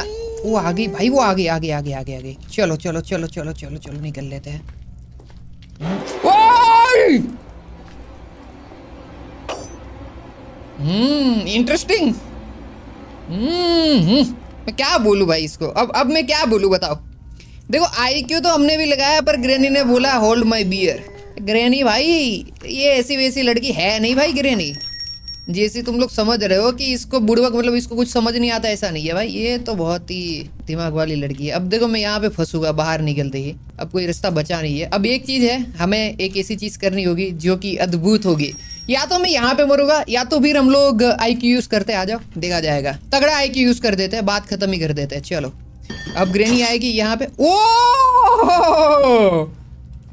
वो आ गई भाई, वो आ गई आगे। चलो चलो चलो चलो चलो चलो निकल लेते हैं। इंटरेस्टिंग। मैं क्या बोलूं भाई इसको? अब मैं क्या बोलूं बताओ? देखो आईक्यू तो हमने भी लगाया, पर ग्रेनी ने बोला होल्ड माय बियर। ग्रेनी भाई ये ऐसी वैसी लड़की है नहीं भाई। ग्रेनी जैसे तुम लोग समझ रहे हो कि इसको बुड़बक, मतलब इसको कुछ समझ नहीं आता, ऐसा नहीं है भाई। ये तो बहुत ही दिमाग वाली लड़की है। अब देखो मैं यहाँ पे फंसूंगा बाहर निकलते ही, अब कोई रास्ता बचा नहीं है। अब एक चीज है, हमें एक ऐसी चीज करनी होगी जो कि अद्भुत होगी। या तो मैं यहाँ पे मरूंगा, या तो फिर हम लोग आईक्यू यूज करते। आ जाओ देखा जाएगा। तगड़ा आईक्यू यूज कर देते हैं, बात खत्म ही कर देते हैं। चलो अब ग्रेनी आएगी यहाँ पे। ओ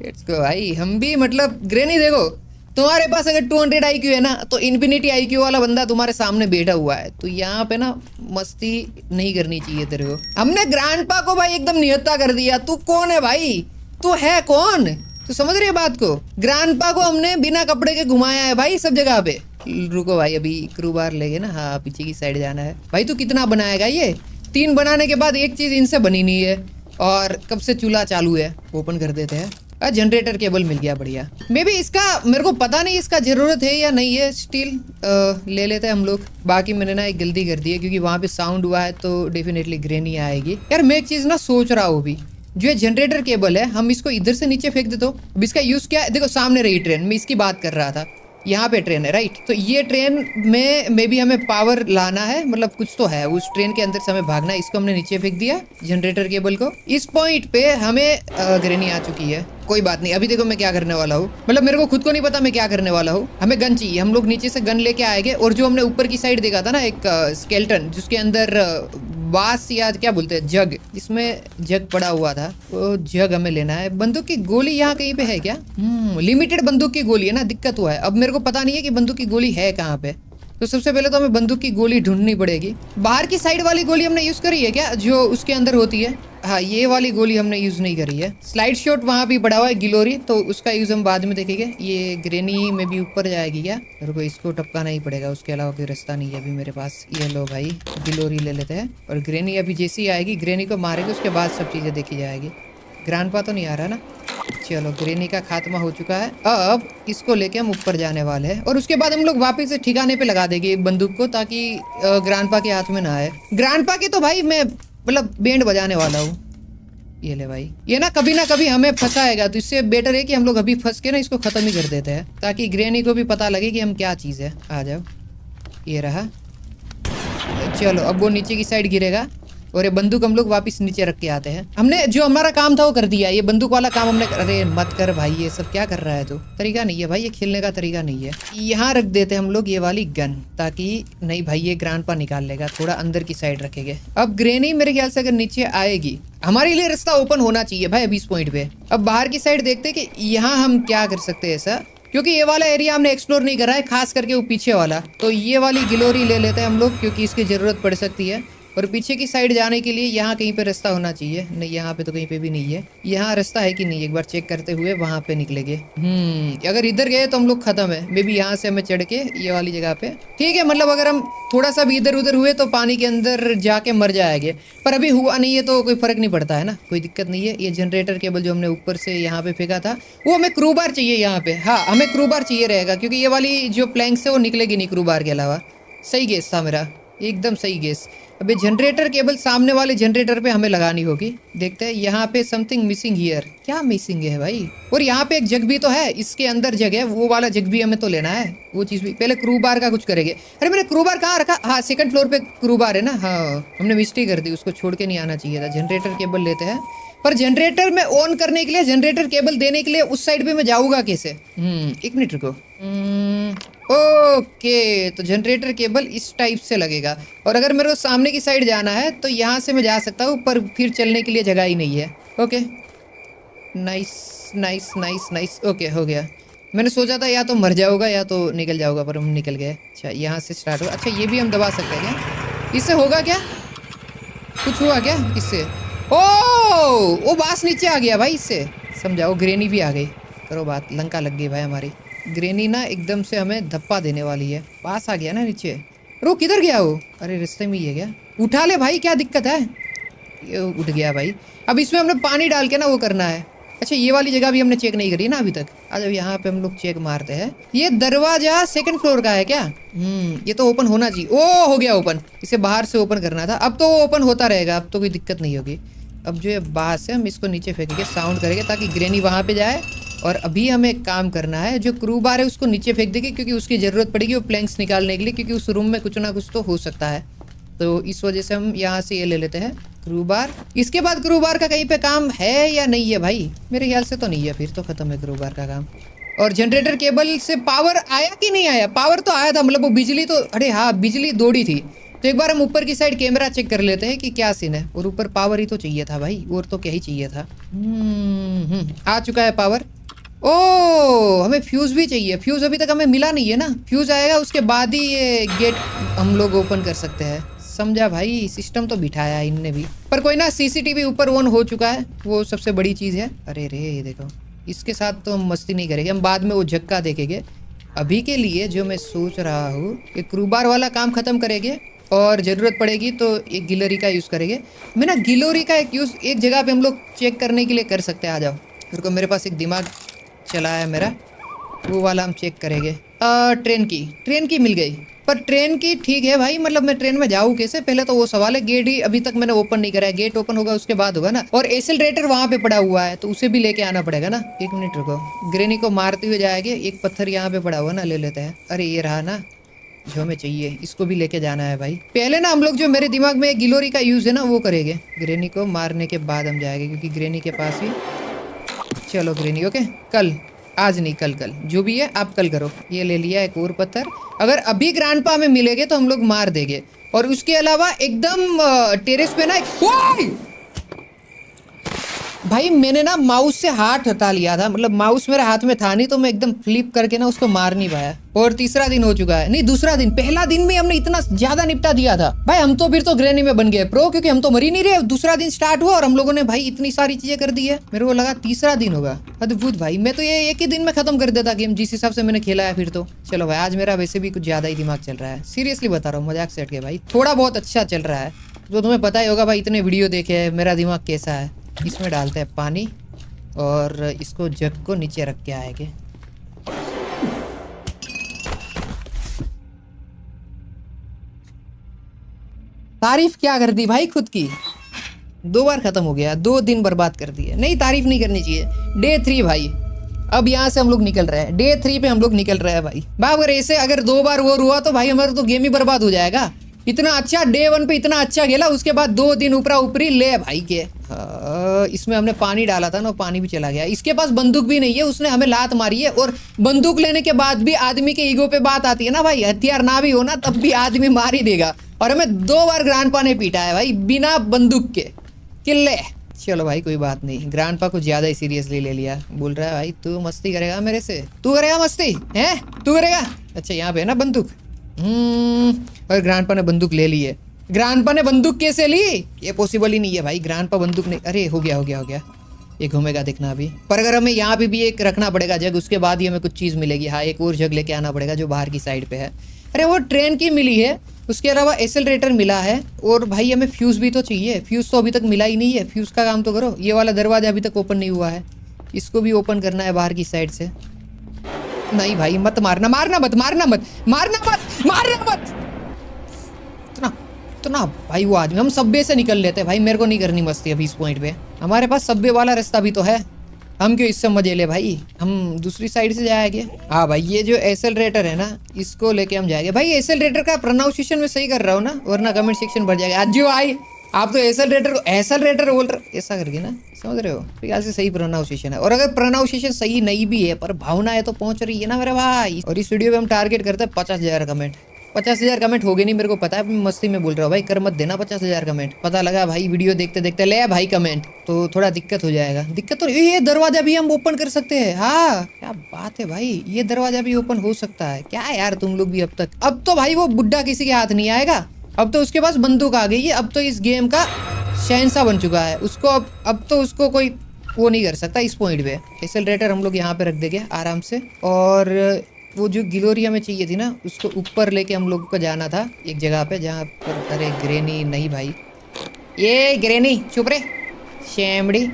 लेट्स गो भाई। हम भी मतलब ग्रेनी देखो, तुम्हारे पास अगर 200 आईक्यू है ना, तो इन्फिनिटी आईक्यू वाला बंदा तुम्हारे सामने बैठा हुआ है। तो यहाँ पे ना मस्ती नहीं करनी चाहिए तेरे को। हमने ग्रैंडपा को भाई एकदम निहत्था कर दिया। तू कौन है भाई? तू है कौन? तू समझ रही है बात को? ग्रैंडपा को हमने बिना कपड़े के घुमाया है भाई सब जगह पे। रुको भाई, अभी क्रू बार लेंगे ना। हाँ पीछे की साइड जाना है भाई। तू कितना बनाएगा? ये 3 बनाने के बाद एक चीज इनसे बनी नहीं है। और कब से चूल्हा चालू है? ओपन कर देते हैं। जनरेटर केबल मिल गया, बढ़िया। मे बी इसका, मेरे को पता नहीं इसका जरूरत है या नहीं है। स्टील ले लेते हैं हम लोग। बाकी मैंने ना एक गलती कर दी है, क्योंकि वहां पे साउंड हुआ है तो डेफिनेटली ग्रेनी आएगी। यार मैं एक चीज ना सोच रहा हूँ भी, जो ये जनरेटर केबल है हम इसको इधर से नीचे फेंक देते हो। अब इसका यूज क्या है? देखो सामने रही ट्रेन, मैं इसकी बात कर रहा था। यहाँ पे ट्रेन है राइट, तो ये ट्रेन में मे भी हमें पावर लाना है, मतलब कुछ तो है उस ट्रेन के अंदर से हमें भागना है। इसको हमने नीचे फेंक दिया जनरेटर केबल को। इस पॉइंट पे हमें ग्रेनी आ चुकी है। कोई बात नहीं, अभी देखो मैं क्या करने वाला हूँ। मतलब मेरे को खुद को नहीं पता मैं क्या करने वाला हूँ। हमें गन चाहिए, हम लोग नीचे से गन लेके आएंगे। और जो हमने ऊपर की साइड देखा था ना एक स्केलेटन, जिसके अंदर बास या क्या बोलते हैं जग, जिसमें जग पड़ा हुआ था, वो जग हमें लेना है। बंदूक की गोली यहाँ कहीं पे है क्या? लिमिटेड बंदूक की गोली है ना, दिक्कत हुआ है। अब मेरे को पता नहीं है कि बंदूक की गोली है कहाँ पे। तो सबसे पहले तो हमें बंदूक की गोली ढूंढनी पड़ेगी। बाहर की साइड वाली गोली हमने यूज करी है क्या, जो उसके अंदर होती है? हाँ ये वाली गोली हमने यूज नहीं करी है। स्लाइड शॉट वहाँ भी पड़ा हुआ है गिलोरी, तो उसका यूज हम बाद में देखेंगे। ये ग्रेनी में भी ऊपर जाएगी क्या? मेरे को इसको टपकाना ही पड़ेगा, उसके अलावा कोई रास्ता नहीं है अभी मेरे पास। ये लो भाई गिलोरी ले लेते हैं। और ग्रेनी अभी जैसी आएगी, ग्रेनी को मारेगी, उसके बाद सब चीजें देखी जाएगी। ग्रैंडपा तो नहीं आ रहा ना? चलो ग्रेनी का खात्मा हो चुका है। अब इसको लेके हम ऊपर जाने वाले हैं, और उसके बाद हम लोग वापस से ठिकाने पे लगा देंगे बंदूक को, ताकि ग्रैंडपा के हाथ में ना आए। ग्रैंडपा के तो भाई मैं मतलब बैंड बजाने वाला हूँ। ये ले भाई, ये ना कभी हमें फंसाएगा, तो इससे बेटर है कि हम लोग अभी फंस के ना इसको खत्म ही कर देते हैं, ताकि ग्रेनी को भी पता लगे कि हम क्या चीज़ है। आ जाओ, ये रहा। चलो अब वो नीचे की साइड गिरेगा, और ये बंदूक हम लोग वापस नीचे रख के आते हैं। हमने जो हमारा काम था वो कर दिया। ये बंदूक वाला काम हमने अरे मत कर भाई, ये सब क्या कर रहा है? तो तरीका नहीं है भाई, ये खेलने का तरीका नहीं है। यहाँ रख देते हम लोग ये वाली गन, ताकि नहीं भाई ये ग्रैंडपा निकाल लेगा। थोड़ा अंदर की साइड रखेंगे। अब ग्रेनी मेरे ख्याल से अगर नीचे आएगी हमारे लिए रास्ता ओपन होना चाहिए भाई अभी इस पॉइंट पे। अब बाहर की साइड देखते हैं कि यहाँ हम क्या कर सकते हैं ऐसा, क्योंकि ये वाला एरिया हमने एक्सप्लोर नहीं करा है, खास करके वो पीछे वाला। तो ये वाली गिलोरी ले लेते हैं हम लोग, क्योंकि इसकी ज़रूरत पड़ सकती है। और पीछे की साइड जाने के लिए यहाँ कहीं पे रास्ता होना चाहिए। नहीं, यहाँ पे तो कहीं पे भी नहीं है। यहाँ रास्ता है कि नहीं, एक बार चेक करते हुए वहाँ पे निकलेंगे। अगर इधर गए तो हम लोग खत्म है। मे बी यहाँ से हमें चढ़ के ये वाली जगह पे, ठीक है, मतलब अगर हम थोड़ा सा भी इधर उधर हुए तो पानी के अंदर जाके मर जाएंगे। पर अभी हुआ नहीं है तो कोई फर्क नहीं पड़ता है ना, कोई दिक्कत नहीं है। ये जनरेटर केबल जो हमने ऊपर से यहाँ पे फेंका था, वो हमें क्रू बार चाहिए यहाँ पे। हाँ, हमें क्रू बार चाहिए रहेगा, क्योंकि ये वाली जो प्लैंक्स है वो निकलेगी नहीं क्रू बार के अलावा। सही गेस था मेरा, एकदम सही गेस। अभी जनरेटर केबल सामने वाले जनरेटर पे हमें लगानी होगी। देखते हैं, यहाँ पे समथिंग मिसिंग हियर। क्या मिसिंग है भाई? और यहाँ पे एक जग भी तो है, इसके अंदर जग है, वो वाला जग भी हमें तो लेना है। वो चीज़ भी पहले क्रू बार का कुछ करेंगे। अरे मैंने क्रू बार कहाँ रखा? हाँ, सेकंड फ्लोर पे क्रू बार है ना। हाँ, हमने मिस्टेक कर दी, उसको छोड़ के नहीं आना चाहिए था। जनरेटर केबल लेते हैं, पर जनरेटर में ऑन करने के लिए, जनरेटर केबल देने के लिए उस साइड पे मैं जाऊँगा कैसे? एक मिनट रुको। ओके, तो जनरेटर केबल इस टाइप से लगेगा। और अगर मेरे को सामने की साइड जाना है तो यहाँ से मैं जा सकता हूँ, पर फिर चलने के लिए जगह ही नहीं है। Okay, nice nice nice nice. Okay, हो गया। मैंने सोचा था या तो मर जाऊंगा या तो निकल जाऊंगा, पर हम निकल गए। अच्छा, यहाँ से स्टार्ट हुआ। अच्छा, ये भी हम दबा सकते हैं क्या? इससे होगा क्या? कुछ हुआ क्या इससे? ओ बास नीचे आ गया भाई इससे। समझाओ, ग्रेनी भी आ गई। करो बात, लंका लग गई भाई हमारी। ग्रेनी ना एकदम से हमें धप्पा देने वाली है। पास आ गया ना नीचे। रो, किधर गया वो? अरे रास्ते में ही है क्या? उठा ले भाई, क्या दिक्कत है? ये उठ गया भाई। अब इसमें हमने पानी डाल के ना वो करना है। अच्छा, ये वाली जगह भी हमने चेक नहीं करी ना अभी तक। आज अब यहाँ पे हम लोग चेक मारते हैं। ये दरवाजा सेकंड फ्लोर का है क्या? ये तो ओपन होना चाहिए। ओ, हो गया ओपन। इसे बाहर से ओपन करना था। अब तो वो ओपन होता रहेगा, अब तो कोई दिक्कत नहीं होगी। अब जो ये बाहर से हम इसको नीचे फेंकेंगे, साउंड करेंगे ताकि ग्रेनी वहाँ पे जाए। और अभी हमें एक काम करना है, जो क्रू बार है उसको नीचे फेंक देंगे, क्योंकि उसकी ज़रूरत पड़ेगी वो प्लैंक्स निकालने के लिए, क्योंकि उस रूम में कुछ ना कुछ तो हो सकता है। तो इस वजह से हम यहाँ से ये ले लेते हैं क्रू बार। इसके बाद क्रू बार का कहीं पे काम है या नहीं है भाई? मेरे ख्याल से तो नहीं है, फिर तो ख़त्म है क्रू बार का काम। और जनरेटर केबल से पावर आया कि नहीं आया? पावर तो आया था, मतलब वो बिजली तो, अरे हाँ, बिजली दौड़ी थी। तो एक बार हम ऊपर की साइड कैमरा चेक कर लेते हैं कि क्या सीन है। और ऊपर पावर ही तो चाहिए था भाई, और तो क्या ही चाहिए था। आ चुका है पावर। ओ, हमें फ्यूज़ भी चाहिए। फ्यूज़ अभी तक हमें मिला नहीं है ना। फ्यूज़ आएगा उसके बाद ही ये गेट हम लोग ओपन कर सकते हैं। समझा भाई, सिस्टम तो बिठाया है इनने भी। पर कोई ना, सीसीटीवी ऊपर ऑन हो चुका है, वो सबसे बड़ी चीज़ है। अरे रे, ये देखो, इसके साथ तो हम मस्ती नहीं करेंगे, हम बाद में वो झक्का देखेंगे। अभी के लिए जो मैं सोच रहा हूँ कि क्रू बार वाला काम ख़त्म करेंगे, और ज़रूरत पड़ेगी तो एक गिलोरी का यूज़ करेंगे। मैं ना गिलोरी का एक यूज़ एक जगह पे हम लोग चेक करने के लिए कर सकते हैं। आ जाओ, रुको, मेरे पास एक दिमाग चला है मेरा, वो वाला हम चेक करेंगे। ट्रेन की मिल गई। पर ट्रेन की ठीक है भाई, मतलब मैं ट्रेन में जाऊँ कैसे, पहले तो वो सवाल है। गेट ही अभी तक मैंने ओपन नहीं करा है, गेट ओपन होगा उसके बाद होगा ना। और एक्सेलरेटर वहाँ पे पड़ा हुआ है, तो उसे भी लेके आना पड़ेगा ना। एक मिनट रुको, ग्रेनी को मारते हुए जाएंगे। एक पत्थर यहाँ पे पड़ा हुआ ना, ले लेते हैं। अरे ये रहा ना जो हमें चाहिए, इसको भी लेके जाना है भाई। पहले ना हम लोग, जो मेरे दिमाग में गिलोरी का यूज़ है ना, वो करेंगे। ग्रेनी को मारने के बाद हम जाएंगे, क्योंकि ग्रेनी के पास ही। चलो ग्रेनी, ओके, कल, आज नहीं, कल जो भी है आप कल करो। ये ले लिया एक और पत्थर। अगर अभी ग्रैंडपा में मिलेंगे तो हम लोग मार देंगे। और उसके अलावा एकदम टेरेस पे ना भाई, मैंने ना माउस से हाथ हटा लिया था, मतलब माउस मेरे हाथ में था नहीं, तो मैं एकदम फ्लिप करके ना उसको मार नहीं पाया। और तीसरा दिन हो चुका है, नहीं दूसरा दिन। पहला दिन में हमने इतना ज्यादा निपटा दिया था भाई, हम तो फिर तो ग्रेनी में बन गए प्रो, क्योंकि हम तो मर ही नहीं रहे। दूसरा दिन स्टार्ट हुआ और हम लोगों ने भाई इतनी सारी चीजें कर दी है। मेरे को लगा तीसरा दिन होगा। अद्भुत भाई, मैं तो ये एक ही दिन में खत्म कर देता गेम, जिस हिसाब से मैंने खेला है। फिर तो चलो भाई, आज मेरा वैसे भी कुछ ज्यादा ही दिमाग चल रहा है, सीरियसली बता रहा हूँ, मजाक से हट के भाई, थोड़ा बहुत अच्छा चल रहा है। तो तुम्हें पता ही होगा भाई, इतने वीडियो देखे मेरा दिमाग कैसा है। इसमें डालते हैं पानी, और इसको जग को नीचे रख के आएंगे। तारीफ क्या कर दी भाई खुद की, 2 बार खत्म हो गया, 2 दिन बर्बाद कर दिए। नहीं, तारीफ नहीं करनी चाहिए। डे 3 भाई, अब यहाँ से हम लोग निकल रहे हैं। डे 3 पे हम लोग निकल रहे हैं भाई। अगर ऐसे अगर 2 बार वो हुआ तो भाई हमारा तो गेम ही बर्बाद हो जाएगा। इतना अच्छा डे 1 पे इतना अच्छा खेला, उसके बाद 2 दिन ऊपरा ऊपरी ले भाई के। इसमें हमने पानी डाला था ना, पानी भी चला गया। इसके पास बंदूक भी नहीं है, उसने हमें लात मारी है। और बंदूक लेने के बाद भी आदमी के ईगो पे बात आती है ना भाई, हथियार ना भी हो ना तब भी आदमी मार ही देगा। और हमें 2 बार ग्रैंडपा ने पीटा है भाई, बिना बंदूक के। किल्ले चलो भाई कोई बात नहीं, ग्रैंडपा को ज्यादा ही सीरियसली ले लिया। बोल रहा है भाई तू मस्ती करेगा मेरे से, तू करेगा मस्ती है, तू करेगा। अच्छा यहाँ पे है ना बंदूक। और ग्रैंडपा ने बंदूक ले ली है। ग्रैंडपा ने बंदूक कैसे ली, ये पॉसिबल ही नहीं है भाई। ग्रैंडपा बंदूक नहीं, अरे हो गया हो गया हो गया, ये घूमेगा दिखना अभी। पर अगर हमें यहाँ पे भी एक रखना पड़ेगा जग, उसके बाद ही हमें कुछ चीज़ मिलेगी। हाँ एक और जग लेके आना पड़ेगा जो बाहर की साइड पे है। अरे वो ट्रेन की मिली है, उसके अलावा एक्सेलरेटर मिला है। और भाई हमें फ्यूज़ भी तो चाहिए, फ्यूज़ तो अभी तक मिला ही नहीं है। फ्यूज़ का काम तो करो। ये वाला दरवाजा अभी तक ओपन नहीं हुआ है, इसको भी ओपन करना है बाहर की साइड से। नहीं भाई मत मारना, मारना मत, मारना मत, मारना मत, मारना मत। इतना भाई वो आदमी, हम सब्वे से निकल लेते हैं भाई, मेरे को नहीं करनी मस्ती अभी इस पॉइंट पे। हमारे पास सब्वे वाला रास्ता भी तो है, हम क्यों इससे मजे ले भाई, हम दूसरी साइड से जाएंगे। हाँ भाई ये जो एक्सेलरेटर है ना, इसको लेके हम जाएंगे भाई। एक्सेलरेटर का प्रोनाउंसिएशन में सही कर रहा हूँ ना, वरना कमेंट सेक्शन भर जाएगा। आज जो भाई आप तो एक्सेलरेटर को एक्सेलरेटर बोल रहे, ऐसा करके ना, समझ रहे हो, तो यहाँ से सही प्रोनाउंसिएशन है। और अगर प्रोनाउंसिएशन सही नहीं भी है पर भावना है तो पहुंच रही है ना मेरे भाई। और इस वीडियो पे हम टारगेट करते हैं 50,000 कमेंट। 50,000 कमेंट हो गए नहीं, मेरे को पता है, मस्ती में बोल रहा हूँ भाई, कर मत देना 50,000 कमेंट। पता लगा भाई वीडियो देखते देखते ले भाई कमेंट, तो थोड़ा दिक्कत हो जाएगा। दिक्कत तो ये दरवाजा भी हम ओपन कर सकते हैं। हाँ क्या बात है भाई, ये दरवाजा भी ओपन हो सकता है क्या यार तुम लोग भी अब तक। अब तो भाई वो बुड्ढा किसी के हाथ नहीं आएगा, अब तो उसके पास बंदूक आ गई है, अब तो इस गेम का शहंशाह बन चुका है। उसको अब तो उसको कोई वो नहीं कर सकता इस पॉइंट पे। एक्सेलरेटर हम लोग यहाँ पे रख देंगे आराम से। और वो जो गिलोरी हमें चाहिए थी ना, उसको ऊपर लेके हम लोग को जाना था एक जगह पे जहाँ पर, अरे ग्रेनी नहीं भाई, ये ग्रेनी चुप रे शेमड़ी।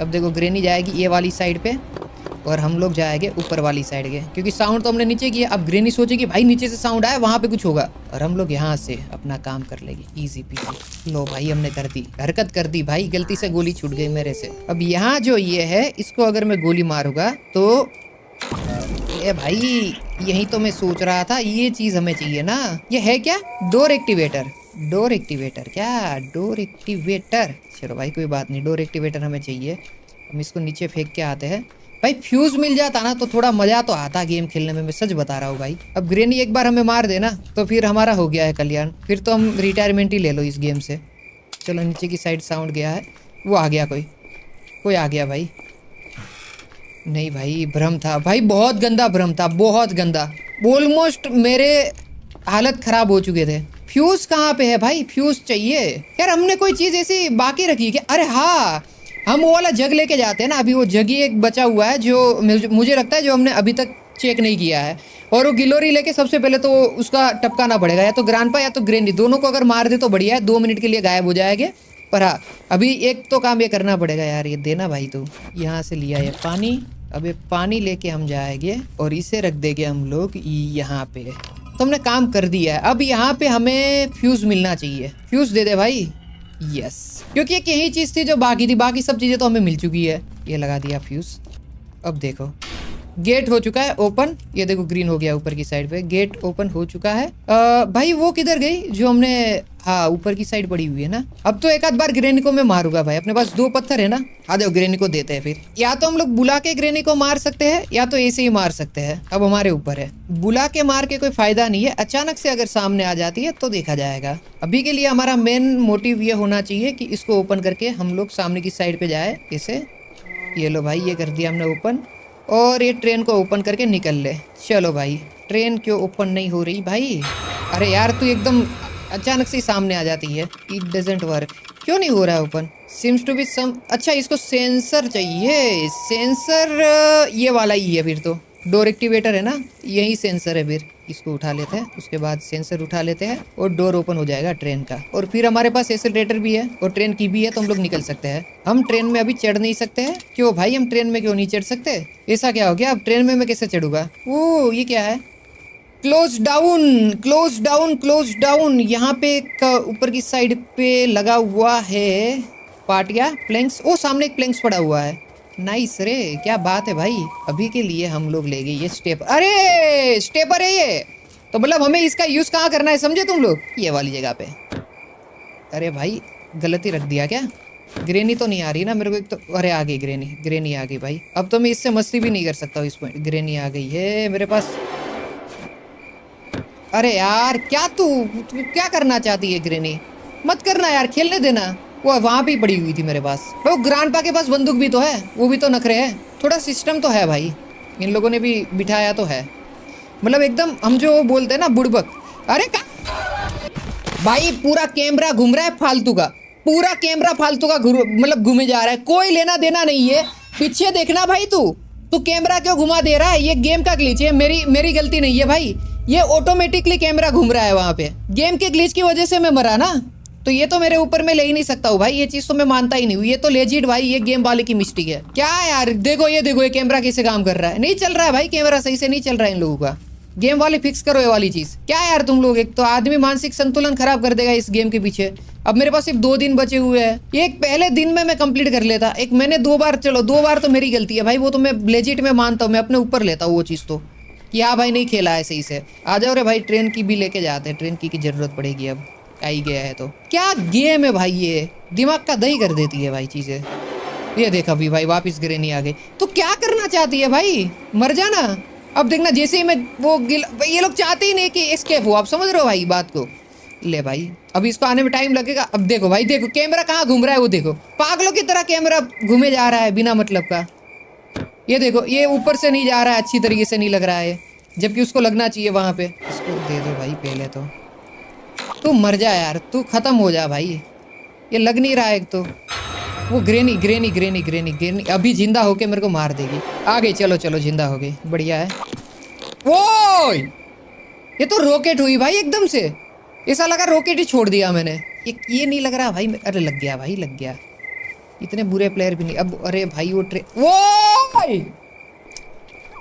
अब देखो ग्रेनी जाएगी ये वाली साइड पे और हम लोग जाएंगे ऊपर वाली साइड के, क्योंकि साउंड तो हमने नीचे किया। अब ग्रेनी सोचेगी भाई नीचे से साउंड आया, वहाँ पे कुछ होगा, और हम लोग यहाँ से अपना काम कर लेंगे इजी पीजी। लो भाई हमने कर दी, हरकत कर दी भाई, गलती से गोली छूट गई मेरे से। अब यहाँ जो ये है, इसको अगर मैं गोली मारूंगा तो ए भाई यही तो मैं सोच रहा था, ये चीज हमें चाहिए ना। ये है क्या, डोर एक्टिवेटर। डोर एक्टिवेटर क्या, डोर एक्टिवेटर। चलो भाई कोई बात नहीं, डोर एक्टिवेटर हमें चाहिए। हम इसको नीचे फेंक के आते हैं भाई। फ्यूज मिल जाता ना तो थोड़ा मजा तो आता गेम खेलने में, मैं सच बता रहा हूँ भाई। अब ग्रेनी एक बार हमें मार देना तो फिर हमारा हो गया है कल्याण, फिर तो हम रिटायरमेंट ही ले लो इस गेम से। चलो नीचे की साइड साउंड गया है, वो आ गया, कोई आ गया भाई। नहीं भाई भ्रम था भाई, बहुत गंदा भ्रम था, बहुत गंदा। ऑलमोस्ट मेरे हालत खराब हो चुके थे। फ्यूज कहाँ पे है भाई, फ्यूज चाहिए यार। हमने कोई चीज ऐसी बाकी रखी क्या, अरे हाँ हम वो वाला जग लेके जाते हैं ना, अभी वो जग ही एक बचा हुआ है जो मुझे लगता है जो हमने अभी तक चेक नहीं किया है। और वो गिलोरी लेके सबसे पहले तो उसका टपकाना पड़ेगा, या तो ग्रैंडपा या तो ग्रेनी, दोनों को अगर मार दे तो बढ़िया है, 2 मिनट के लिए गायब हो जाएंगे। पर हाँ अभी एक तो काम ये करना पड़ेगा यार, ये देना भाई। तो यहाँ से लिया ये पानी, अब ये पानी लेके हम जाएंगे और इसे रख देंगे हम लोग यहाँ पे। तो हमने काम कर दिया है। अब यहाँ पे हमें फ्यूज मिलना चाहिए, फ्यूज दे दे भाई। यस, क्योंकि एक यही चीज थी जो बाकी थी, बाकी सब चीजें तो हमें मिल चुकी है। ये लगा दिया फ्यूज। अब देखो गेट हो चुका है ओपन, ये देखो ग्रीन हो गया ऊपर की साइड पे, गेट ओपन हो चुका है। भाई वो किधर गई जो हमने, हाँ ऊपर की साइड पड़ी हुई है ना। अब तो एक आध बार ग्रेनी को मैं मारूंगा भाई, अपने पास 2 पत्थर है ना। आ जाओ ग्रेनी को देते हैं फिर, या तो हम लोग बुला के ग्रेनी को मार सकते हैं या तो ऐसे ही मार सकते हैं, अब हमारे ऊपर है। बुला के मार के कोई फायदा नहीं है, अचानक से अगर सामने आ जाती है तो देखा जाएगा। अभी के लिए हमारा मेन मोटिव ये होना चाहिए कि इसको ओपन करके हम लोग सामने की साइड पे जाए ऐसे। ये लो भाई ये कर दिया हमने ओपन, और ये ट्रेन को ओपन करके निकल ले। चलो भाई ट्रेन क्यों ओपन नहीं हो रही भाई, अरे यार तू एकदम अचानक से सामने आ जाती है। इट डजेंट वर्क, क्यों नहीं हो रहा है open, seems to be some. अच्छा इसको सेंसर चाहिए, सेंसर ये वाला ही है फिर तो, डोर एक्टिवेटर है ना, यही सेंसर है। फिर इसको उठा लेते हैं, उसके बाद सेंसर उठा लेते हैं और डोर ओपन हो जाएगा ट्रेन का। और फिर हमारे पास एक्सेलरेटर भी है और ट्रेन की भी है, तो हम लोग निकल सकते हैं। हम ट्रेन में अभी चढ़ नहीं सकते हैं, क्यों भाई हम ट्रेन में क्यों नहीं चढ़ सकते, ऐसा क्या हो गया। अब ट्रेन में मैं कैसे चढ़ूंगा, ओ ये क्या है, close down close down close down. यहाँ पे एक ऊपर की साइड पे लगा हुआ है पार्टिया प्लैंक्स, ओ सामने एक प्लैंक्स पड़ा हुआ है। नाइस रे, क्या बात है भाई। अभी के लिए हम लोग ले गए ये स्टेपर, अरे स्टेपर है ये, तो मतलब हमें इसका यूज कहाँ करना है समझे तुम लोग, ये वाली जगह पे। अरे भाई गलती रख दिया क्या, ग्रेनी तो नहीं आ रही ना मेरे को एक तो, अरे आ गई ग्रेनी, ग्रेनी आ गई भाई। अब तो मैं इससे मस्ती भी नहीं कर सकता हूँ इस पॉइंट, ग्रेनी आ गई है मेरे पास। अरे यार क्या तू क्या करना चाहती है ग्रेनी, मत करना यार, खेलने देना। वो वहाँ पे ही पड़ी हुई थी मेरे पास। वो ग्रांडपा के पास बंदूक भी तो है, वो भी तो नखरे है। थोड़ा सिस्टम तो है भाई, इन लोगों ने भी बिठाया तो है। मतलब एकदम हम जो बोलते हैं ना बुड़बक। अरे भाई पूरा कैमरा घूम रहा है फालतू का, पूरा कैमरा फालतू का मतलब घूमे जा रहा है, कोई लेना देना नहीं है। पीछे देखना भाई, तू कैमरा क्यों घुमा दे रहा है? ये गेम का ग्लिच है, मेरी गलती नहीं है भाई। ये ऑटोमेटिकली कैमरा घूम रहा है वहां पे, गेम के ग्लिच की वजह से मैं मरा ना, तो ये तो मेरे ऊपर में ले ही नहीं सकता हूँ भाई। ये चीज तो मैं मानता ही नहीं हूँ, ये तो लेजिट भाई ये गेम वाले की मिस्टेक है। क्या यार देखो ये कैमरा कैसे काम कर रहा है, नहीं चल रहा है भाई, कैमरा सही से नहीं चल रहा है इन लोगों का। गेम वाले फिक्स करो ये वाली चीज। क्या यार तुम लोग, एक तो आदमी मानसिक संतुलन खराब कर देगा इस गेम के पीछे। अब मेरे पास सिर्फ 2 दिन बचे हुए हैं, एक पहले दिन में मैं कंप्लीट कर लेता, एक मैंने 2 बार, चलो 2 बार तो मेरी गलती है भाई, वो तो मैं लेजिट में मानता हूँ, मैं अपने ऊपर लेता हूँ वो चीज़ तो, कि हाँ भाई नहीं खेला है सही से। आ जाओ रे भाई, ट्रेन की भी लेके जाते हैं, ट्रेन की जरूरत पड़ेगी अब, आ ही गया है तो। क्या गेम है भाई, ये दिमाग का दही कर देती है भाई चीज़ें। ये देखा भी भाई वापस ग्रेनी आ गई, तो क्या करना चाहती है भाई, मर जाना। अब देखना जैसे ही मैं वो ये लोग चाहते ही नहीं कि एस्केप हो, आप समझ रहे हो भाई बात को। ले भाई अभी इसको आने में टाइम लगेगा। अब देखो भाई, देखो कैमरा कहाँ घूम रहा है, वो देखो पागलों की तरह कैमरा घूमे जा रहा है बिना मतलब का। ये देखो ये ऊपर से नहीं जा रहा है, अच्छी तरीके से नहीं लग रहा है, जबकि उसको लगना चाहिए वहां पे। इसको दे दो भाई पहले तो, तू मर जा यार, तू खत्म हो जा भाई, ये लग नहीं रहा है। एक तो वो ग्रेनी अभी जिंदा होके मेरे को मार देगी। आ गई, चलो चलो जिंदा हो गई, बढ़िया है। वो ये तो रॉकेट हुई भाई एकदम से, ऐसा लगा रॉकेट ही छोड़ दिया मैंने। ये नहीं लग रहा भाई, अरे लग गया भाई, लग गया। इतने बुरे प्लेयर भी नहीं अब। अरे भाई वो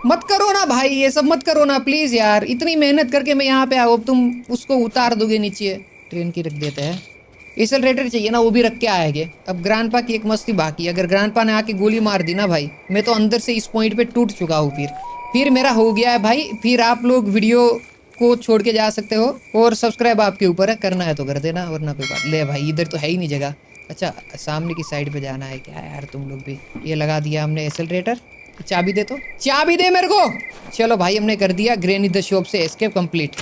मत करो ना भाई, ये सब मत करो ना प्लीज यार, इतनी मेहनत करके मैं यहाँ पे आऊँ, अब तुम उसको उतार दोगे नीचे। ट्रेन की रख देते हैं, एक्सेलरेटर चाहिए ना, वो भी रख के आएंगे। अब ग्रांडपा की एक मस्ती बाकी है, अगर ग्रांडपा ने आके गोली मार दी ना भाई, मैं तो अंदर से इस पॉइंट पे टूट चुका हूँ। फिर मेरा हो गया है भाई, फिर आप लोग वीडियो को छोड़ के जा सकते हो, और सब्सक्राइब आपके ऊपर है, करना है तो कर देना वरना कोई बात। ले भाई इधर तो है ही नहीं जगह। अच्छा सामने की साइड पे जाना है क्या यार तुम लोग भी। ये लगा दिया हमने एक्सेलरेटर, चाबी दे, तो चाबी दे मेरे को। चलो भाई हमने कर दिया ग्रेनी द शॉप से escape complete.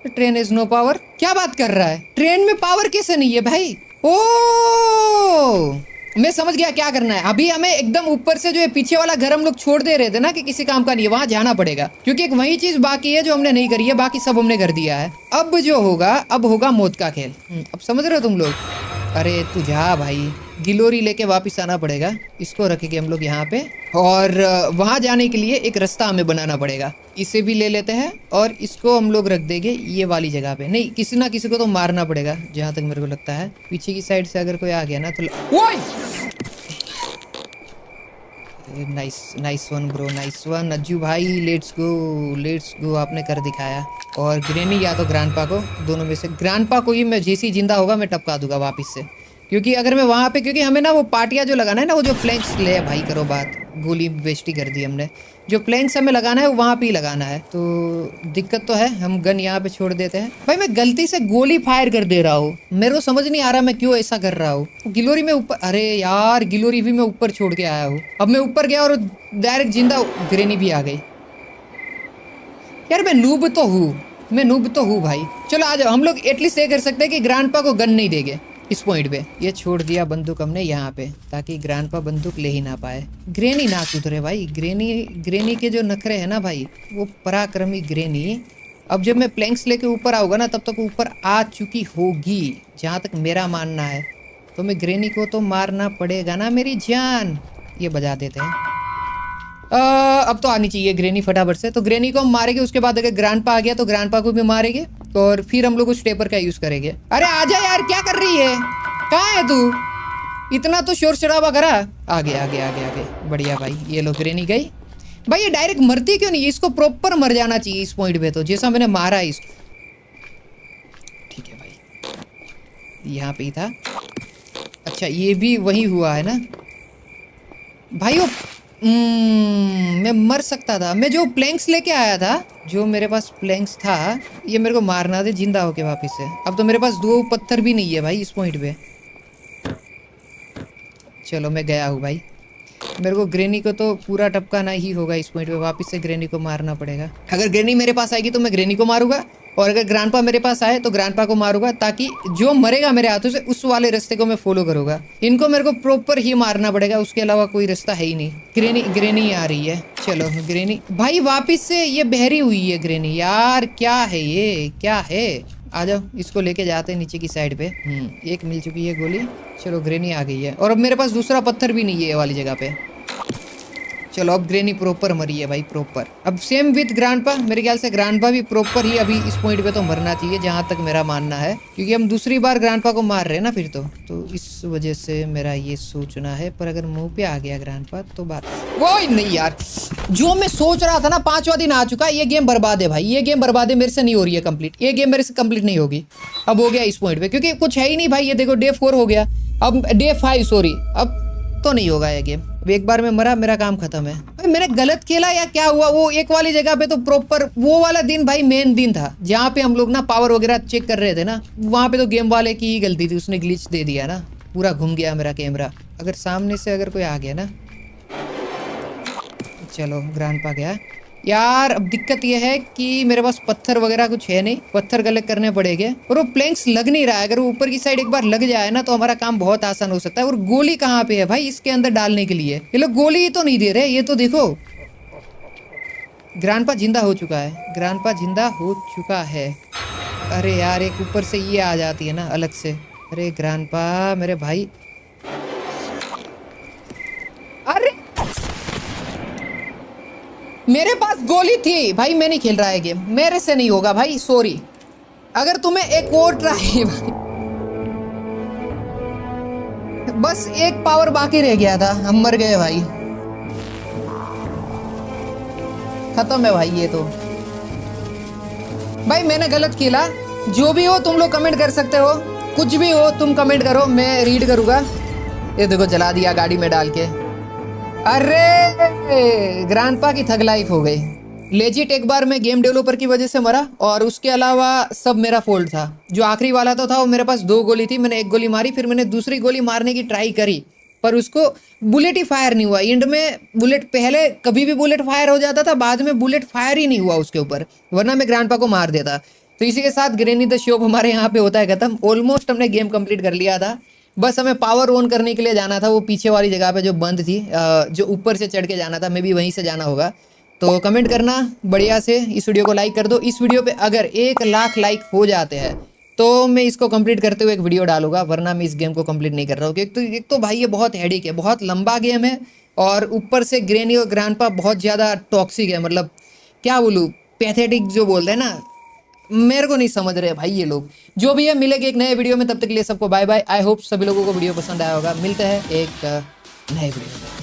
Train is no power, क्या बात कर रहा है, ट्रेन में पावर कैसे नहीं है भाई। ओ मैं समझ गया क्या करना है। अभी हमें एकदम ऊपर से जो है पीछे वाला घर हम लोग छोड़ दे रहे थे ना कि किसी काम का नहीं है, वहां जाना पड़ेगा, क्योंकि एक वही चीज बाकी है जो हमने नहीं करी है, बाकी सब हमने कर दिया है। अब जो होगा, अब होगा मौत का खेल। अब समझ रहे हो तुम लोग। अरे तू जा भाई, गिलोरी लेके वापस आना पड़ेगा, इसको रखेंगे हम लोग यहाँ पे, और वहां जाने के लिए एक रास्ता हमें बनाना पड़ेगा। इसे भी ले लेते हैं और इसको हम लोग रख देंगे ये वाली जगह पे। नहीं, किसी ना किसी को तो मारना पड़ेगा जहां तक मेरे को लगता है। पीछे की साइड से अगर कोई आ गया ना तो nice one bro, nice one Ajju भाई, लेट्स गो, आपने कर दिखाया। और ग्रेनी या तो ग्रांडपा को, दोनों में से ग्रांडपा को ही मैं जैसे ही जिंदा होगा मैं टपका दूंगा वापस से, क्योंकि अगर मैं वहाँ पे, क्योंकि हमें ना वो पार्टियाँ जो लगाना है ना, वो जो प्लैंक्स ले भाई करो बात, गोली वेस्ट ही कर दी हमने। जो प्लैंक्स हमें लगाना है वो वहाँ पे ही लगाना है, तो दिक्कत तो है। हम गन यहाँ पे छोड़ देते हैं भाई। मैं गलती से गोली फायर कर दे रहा हूँ, मेरे को समझ नहीं आ रहा मैं क्यों ऐसा कर रहा हूँ। गिलोरी में ऊपर, अरे यार गिलोरी भी मैं ऊपर छोड़ के आया हूँ। अब मैं ऊपर गया और डायरेक्ट जिंदा ग्रेनी भी आ गई। यार मैं नूब तो हूँ भाई। चलो आ जाओ, हम लोग एटलीस्ट ये कर सकते हैं कि ग्रांडपा को गन नहीं देंगे इस पॉइंट पे। ये छोड़ दिया बंदूक हमने यहाँ पे, ताकि ग्रांडपा बंदूक ले ही ना पाए। ग्रेनी ना सुधरे भाई, ग्रेनी के जो नखरे है ना भाई, वो पराक्रमी ग्रेनी। अब जब मैं प्लैंक्स लेके ऊपर आऊँगा ना, तब तक ऊपर आ चुकी होगी जहाँ तक मेरा मानना है। तो मैं ग्रेनी को तो मारना पड़ेगा ना मेरी जान। ये बजा देते हैं। अब तो आनी चाहिए ग्रेनी फटाफट से। तो ग्रेनी को हम मारेंगे, उसके बाद अगर ग्रांडपा आ गया तो ग्रांडपा को भी मारेंगे, और फिर हम लोग उस टेपर का यूज करेंगे। अरे आजा यार, क्या कर रही है, कहाँ है तू, इतना तो शोर शराबा करा। आगे बढ़िया भाई। ये लो ग्रेनी गई भाई। ये डायरेक्ट मरती क्यों नहीं, इसको प्रॉपर मर जाना चाहिए इस पॉइंट पे, तो जैसा मैंने मारा है इसको। ठीक है भाई, यहाँ पे ही था। अच्छा ये भी वही हुआ है ना भाई। वो मैं मर सकता था। मैं जो प्लैंक्स लेके आया था, जो मेरे पास प्लैंक्स था, ये मेरे को मारना थे जिंदा होके वापस से। अब तो मेरे पास 2 पत्थर भी नहीं है भाई इस पॉइंट पे। चलो मैं गया हूँ भाई। मेरे को ग्रेनी को तो पूरा टपकाना ही होगा इस पॉइंट पे, वापस से ग्रेनी को मारना पड़ेगा। अगर ग्रेनी मेरे पास आएगी तो मैं ग्रेनी को मारूंगा, और अगर ग्रैंडपा मेरे पास आए तो ग्रैंडपा को मारूंगा, ताकि जो मरेगा मेरे हाथों से उस वाले रास्ते को मैं फॉलो करूंगा। इनको मेरे को प्रॉपर ही मारना पड़ेगा, उसके अलावा कोई रास्ता है ही नहीं। ग्रेनी आ रही है। चलो ग्रेनी भाई वापिस से ये बहरी हुई है ग्रेनी। यार क्या है ये, क्या है? आ जाओ, इसको लेके जाते हैं नीचे की साइड पे। एक मिल चुकी है गोली। चलो ग्रेनी आ गई है, और अब मेरे पास दूसरा पत्थर भी नहीं है ये वाली जगह पे। चलो अब ग्रेनी प्रॉपर मरी है भाई, प्रॉपर। अब सेम विथ ग्रैंडपा, मेरे ख्याल से ग्रैंडपा भी प्रॉपर ही अभी इस पॉइंट पे तो मरना चाहिए, जहां तक मेरा मानना है, क्योंकि हम दूसरी बार ग्रैंडपा को मार रहे हैं ना फिर तो इस वजह से मेरा ये सोचना है। पर अगर मुंह पे आ गया ग्रैंडपा तो बात वो नहीं यार, जो मैं सोच रहा था ना। 5वां दिन आ चुका है, ये गेम बर्बाद है भाई, ये गेम बर्बाद है, मेरे से नहीं हो रही है कंप्लीट। ये गेम मेरे से कंप्लीट नहीं होगी। अब हो गया इस पॉइंट पे, क्योंकि कुछ है ही नहीं भाई। ये देखो डे 4 हो गया, अब डे 5 सॉरी, अब तो नहीं होगा ये गेम। अब एक बार में मरा, मेरा काम खत्म है भाई। मैंने गलत खेला या क्या हुआ? वो एक वाली जगह पे तो प्रॉपर वो वाला दिन भाई मेन दिन था, जहाँ पे हम लोग ना पावर वगैरह चेक कर रहे थे ना, वहां पे तो गेम वाले की ही गलती थी, उसने ग्लिच दे दिया ना, पूरा घूम गया मेरा कैमरा। अगर सामने से अगर कोई आ गया ना, चलो ग्रैंडपा गया यार। अब दिक्कत यह है कि मेरे पास पत्थर वगैरह कुछ है नहीं, पत्थर कलेक्ट करने पड़ेंगे, और वो प्लैंक्स लग नहीं रहा है। अगर वो ऊपर की साइड एक बार लग जाए ना तो हमारा काम बहुत आसान हो सकता है। और गोली कहाँ पे है भाई इसके अंदर डालने के लिए? ये लोग गोली तो नहीं दे रहे, ये तो देखो। ग्रैंडपा जिंदा हो चुका है, ग्रैंडपा जिंदा हो चुका है। अरे यार एक ऊपर से ये आ जाती है ना अलग से। अरे ग्रैंडपा मेरे भाई, अरे मेरे पास गोली थी भाई। मैं नहीं खेल रहा है गेम, मेरे से नहीं होगा भाई, सॉरी। अगर तुम्हें एक और ट्राई भाई, बस एक पावर बाकी रह गया था, हम मर गए भाई, खत्म है भाई ये तो। भाई मैंने गलत खेला, जो भी हो तुम लोग कमेंट कर सकते हो, कुछ भी हो तुम कमेंट करो, मैं रीड करूंगा। ये देखो जला दिया गाड़ी में डाल के। अरे ग्रैंडपा की थग लाइफ हो गई लेजिट। एक बार मैं गेम डेवलपर की वजह से मरा, और उसके अलावा सब मेरा फॉल्ट था। जो आखिरी वाला तो था वो मेरे पास 2 गोली थी, मैंने एक गोली मारी, फिर मैंने दूसरी गोली मारने की ट्राई करी, पर उसको बुलेट ही फायर नहीं हुआ। एंड में बुलेट, पहले कभी भी बुलेट फायर हो जाता था, बाद में बुलेट फायर ही नहीं हुआ उसके ऊपर, वरना मैं ग्रैंडपा को मार देता। तो इसी के साथ ग्रेनी द शॉप हमारे यहाँ पे होता है खत्म। ऑलमोस्ट हमने गेम कंप्लीट कर लिया था, बस हमें पावर ऑन करने के लिए जाना था, वो पीछे वाली जगह पे जो बंद थी, जो ऊपर से चढ़ के जाना था, मे भी वहीं से जाना होगा। तो कमेंट करना बढ़िया से, इस वीडियो को लाइक कर दो। इस वीडियो पे अगर 1 लाख लाइक हो जाते हैं तो मैं इसको कंप्लीट करते हुए एक वीडियो डालूंगा, वरना मैं इस गेम को कंप्लीट नहीं कर रहा हूँ। एक तो भाई ये बहुत हेडेक है, बहुत लंबा गेम है, और ऊपर से ग्रेनी और ग्रैंडपा बहुत ज़्यादा टॉक्सिक है, मतलब क्या बोलूँ, पैथेटिक जो बोलते हैं ना, मेरे को नहीं समझ रहे भाई ये लोग। जो भी है, मिलेंगे एक नए वीडियो में, तब तक के लिए सबको बाय बाय। आई होप सभी लोगों को वीडियो पसंद आया होगा। मिलते हैं एक नए वीडियो में।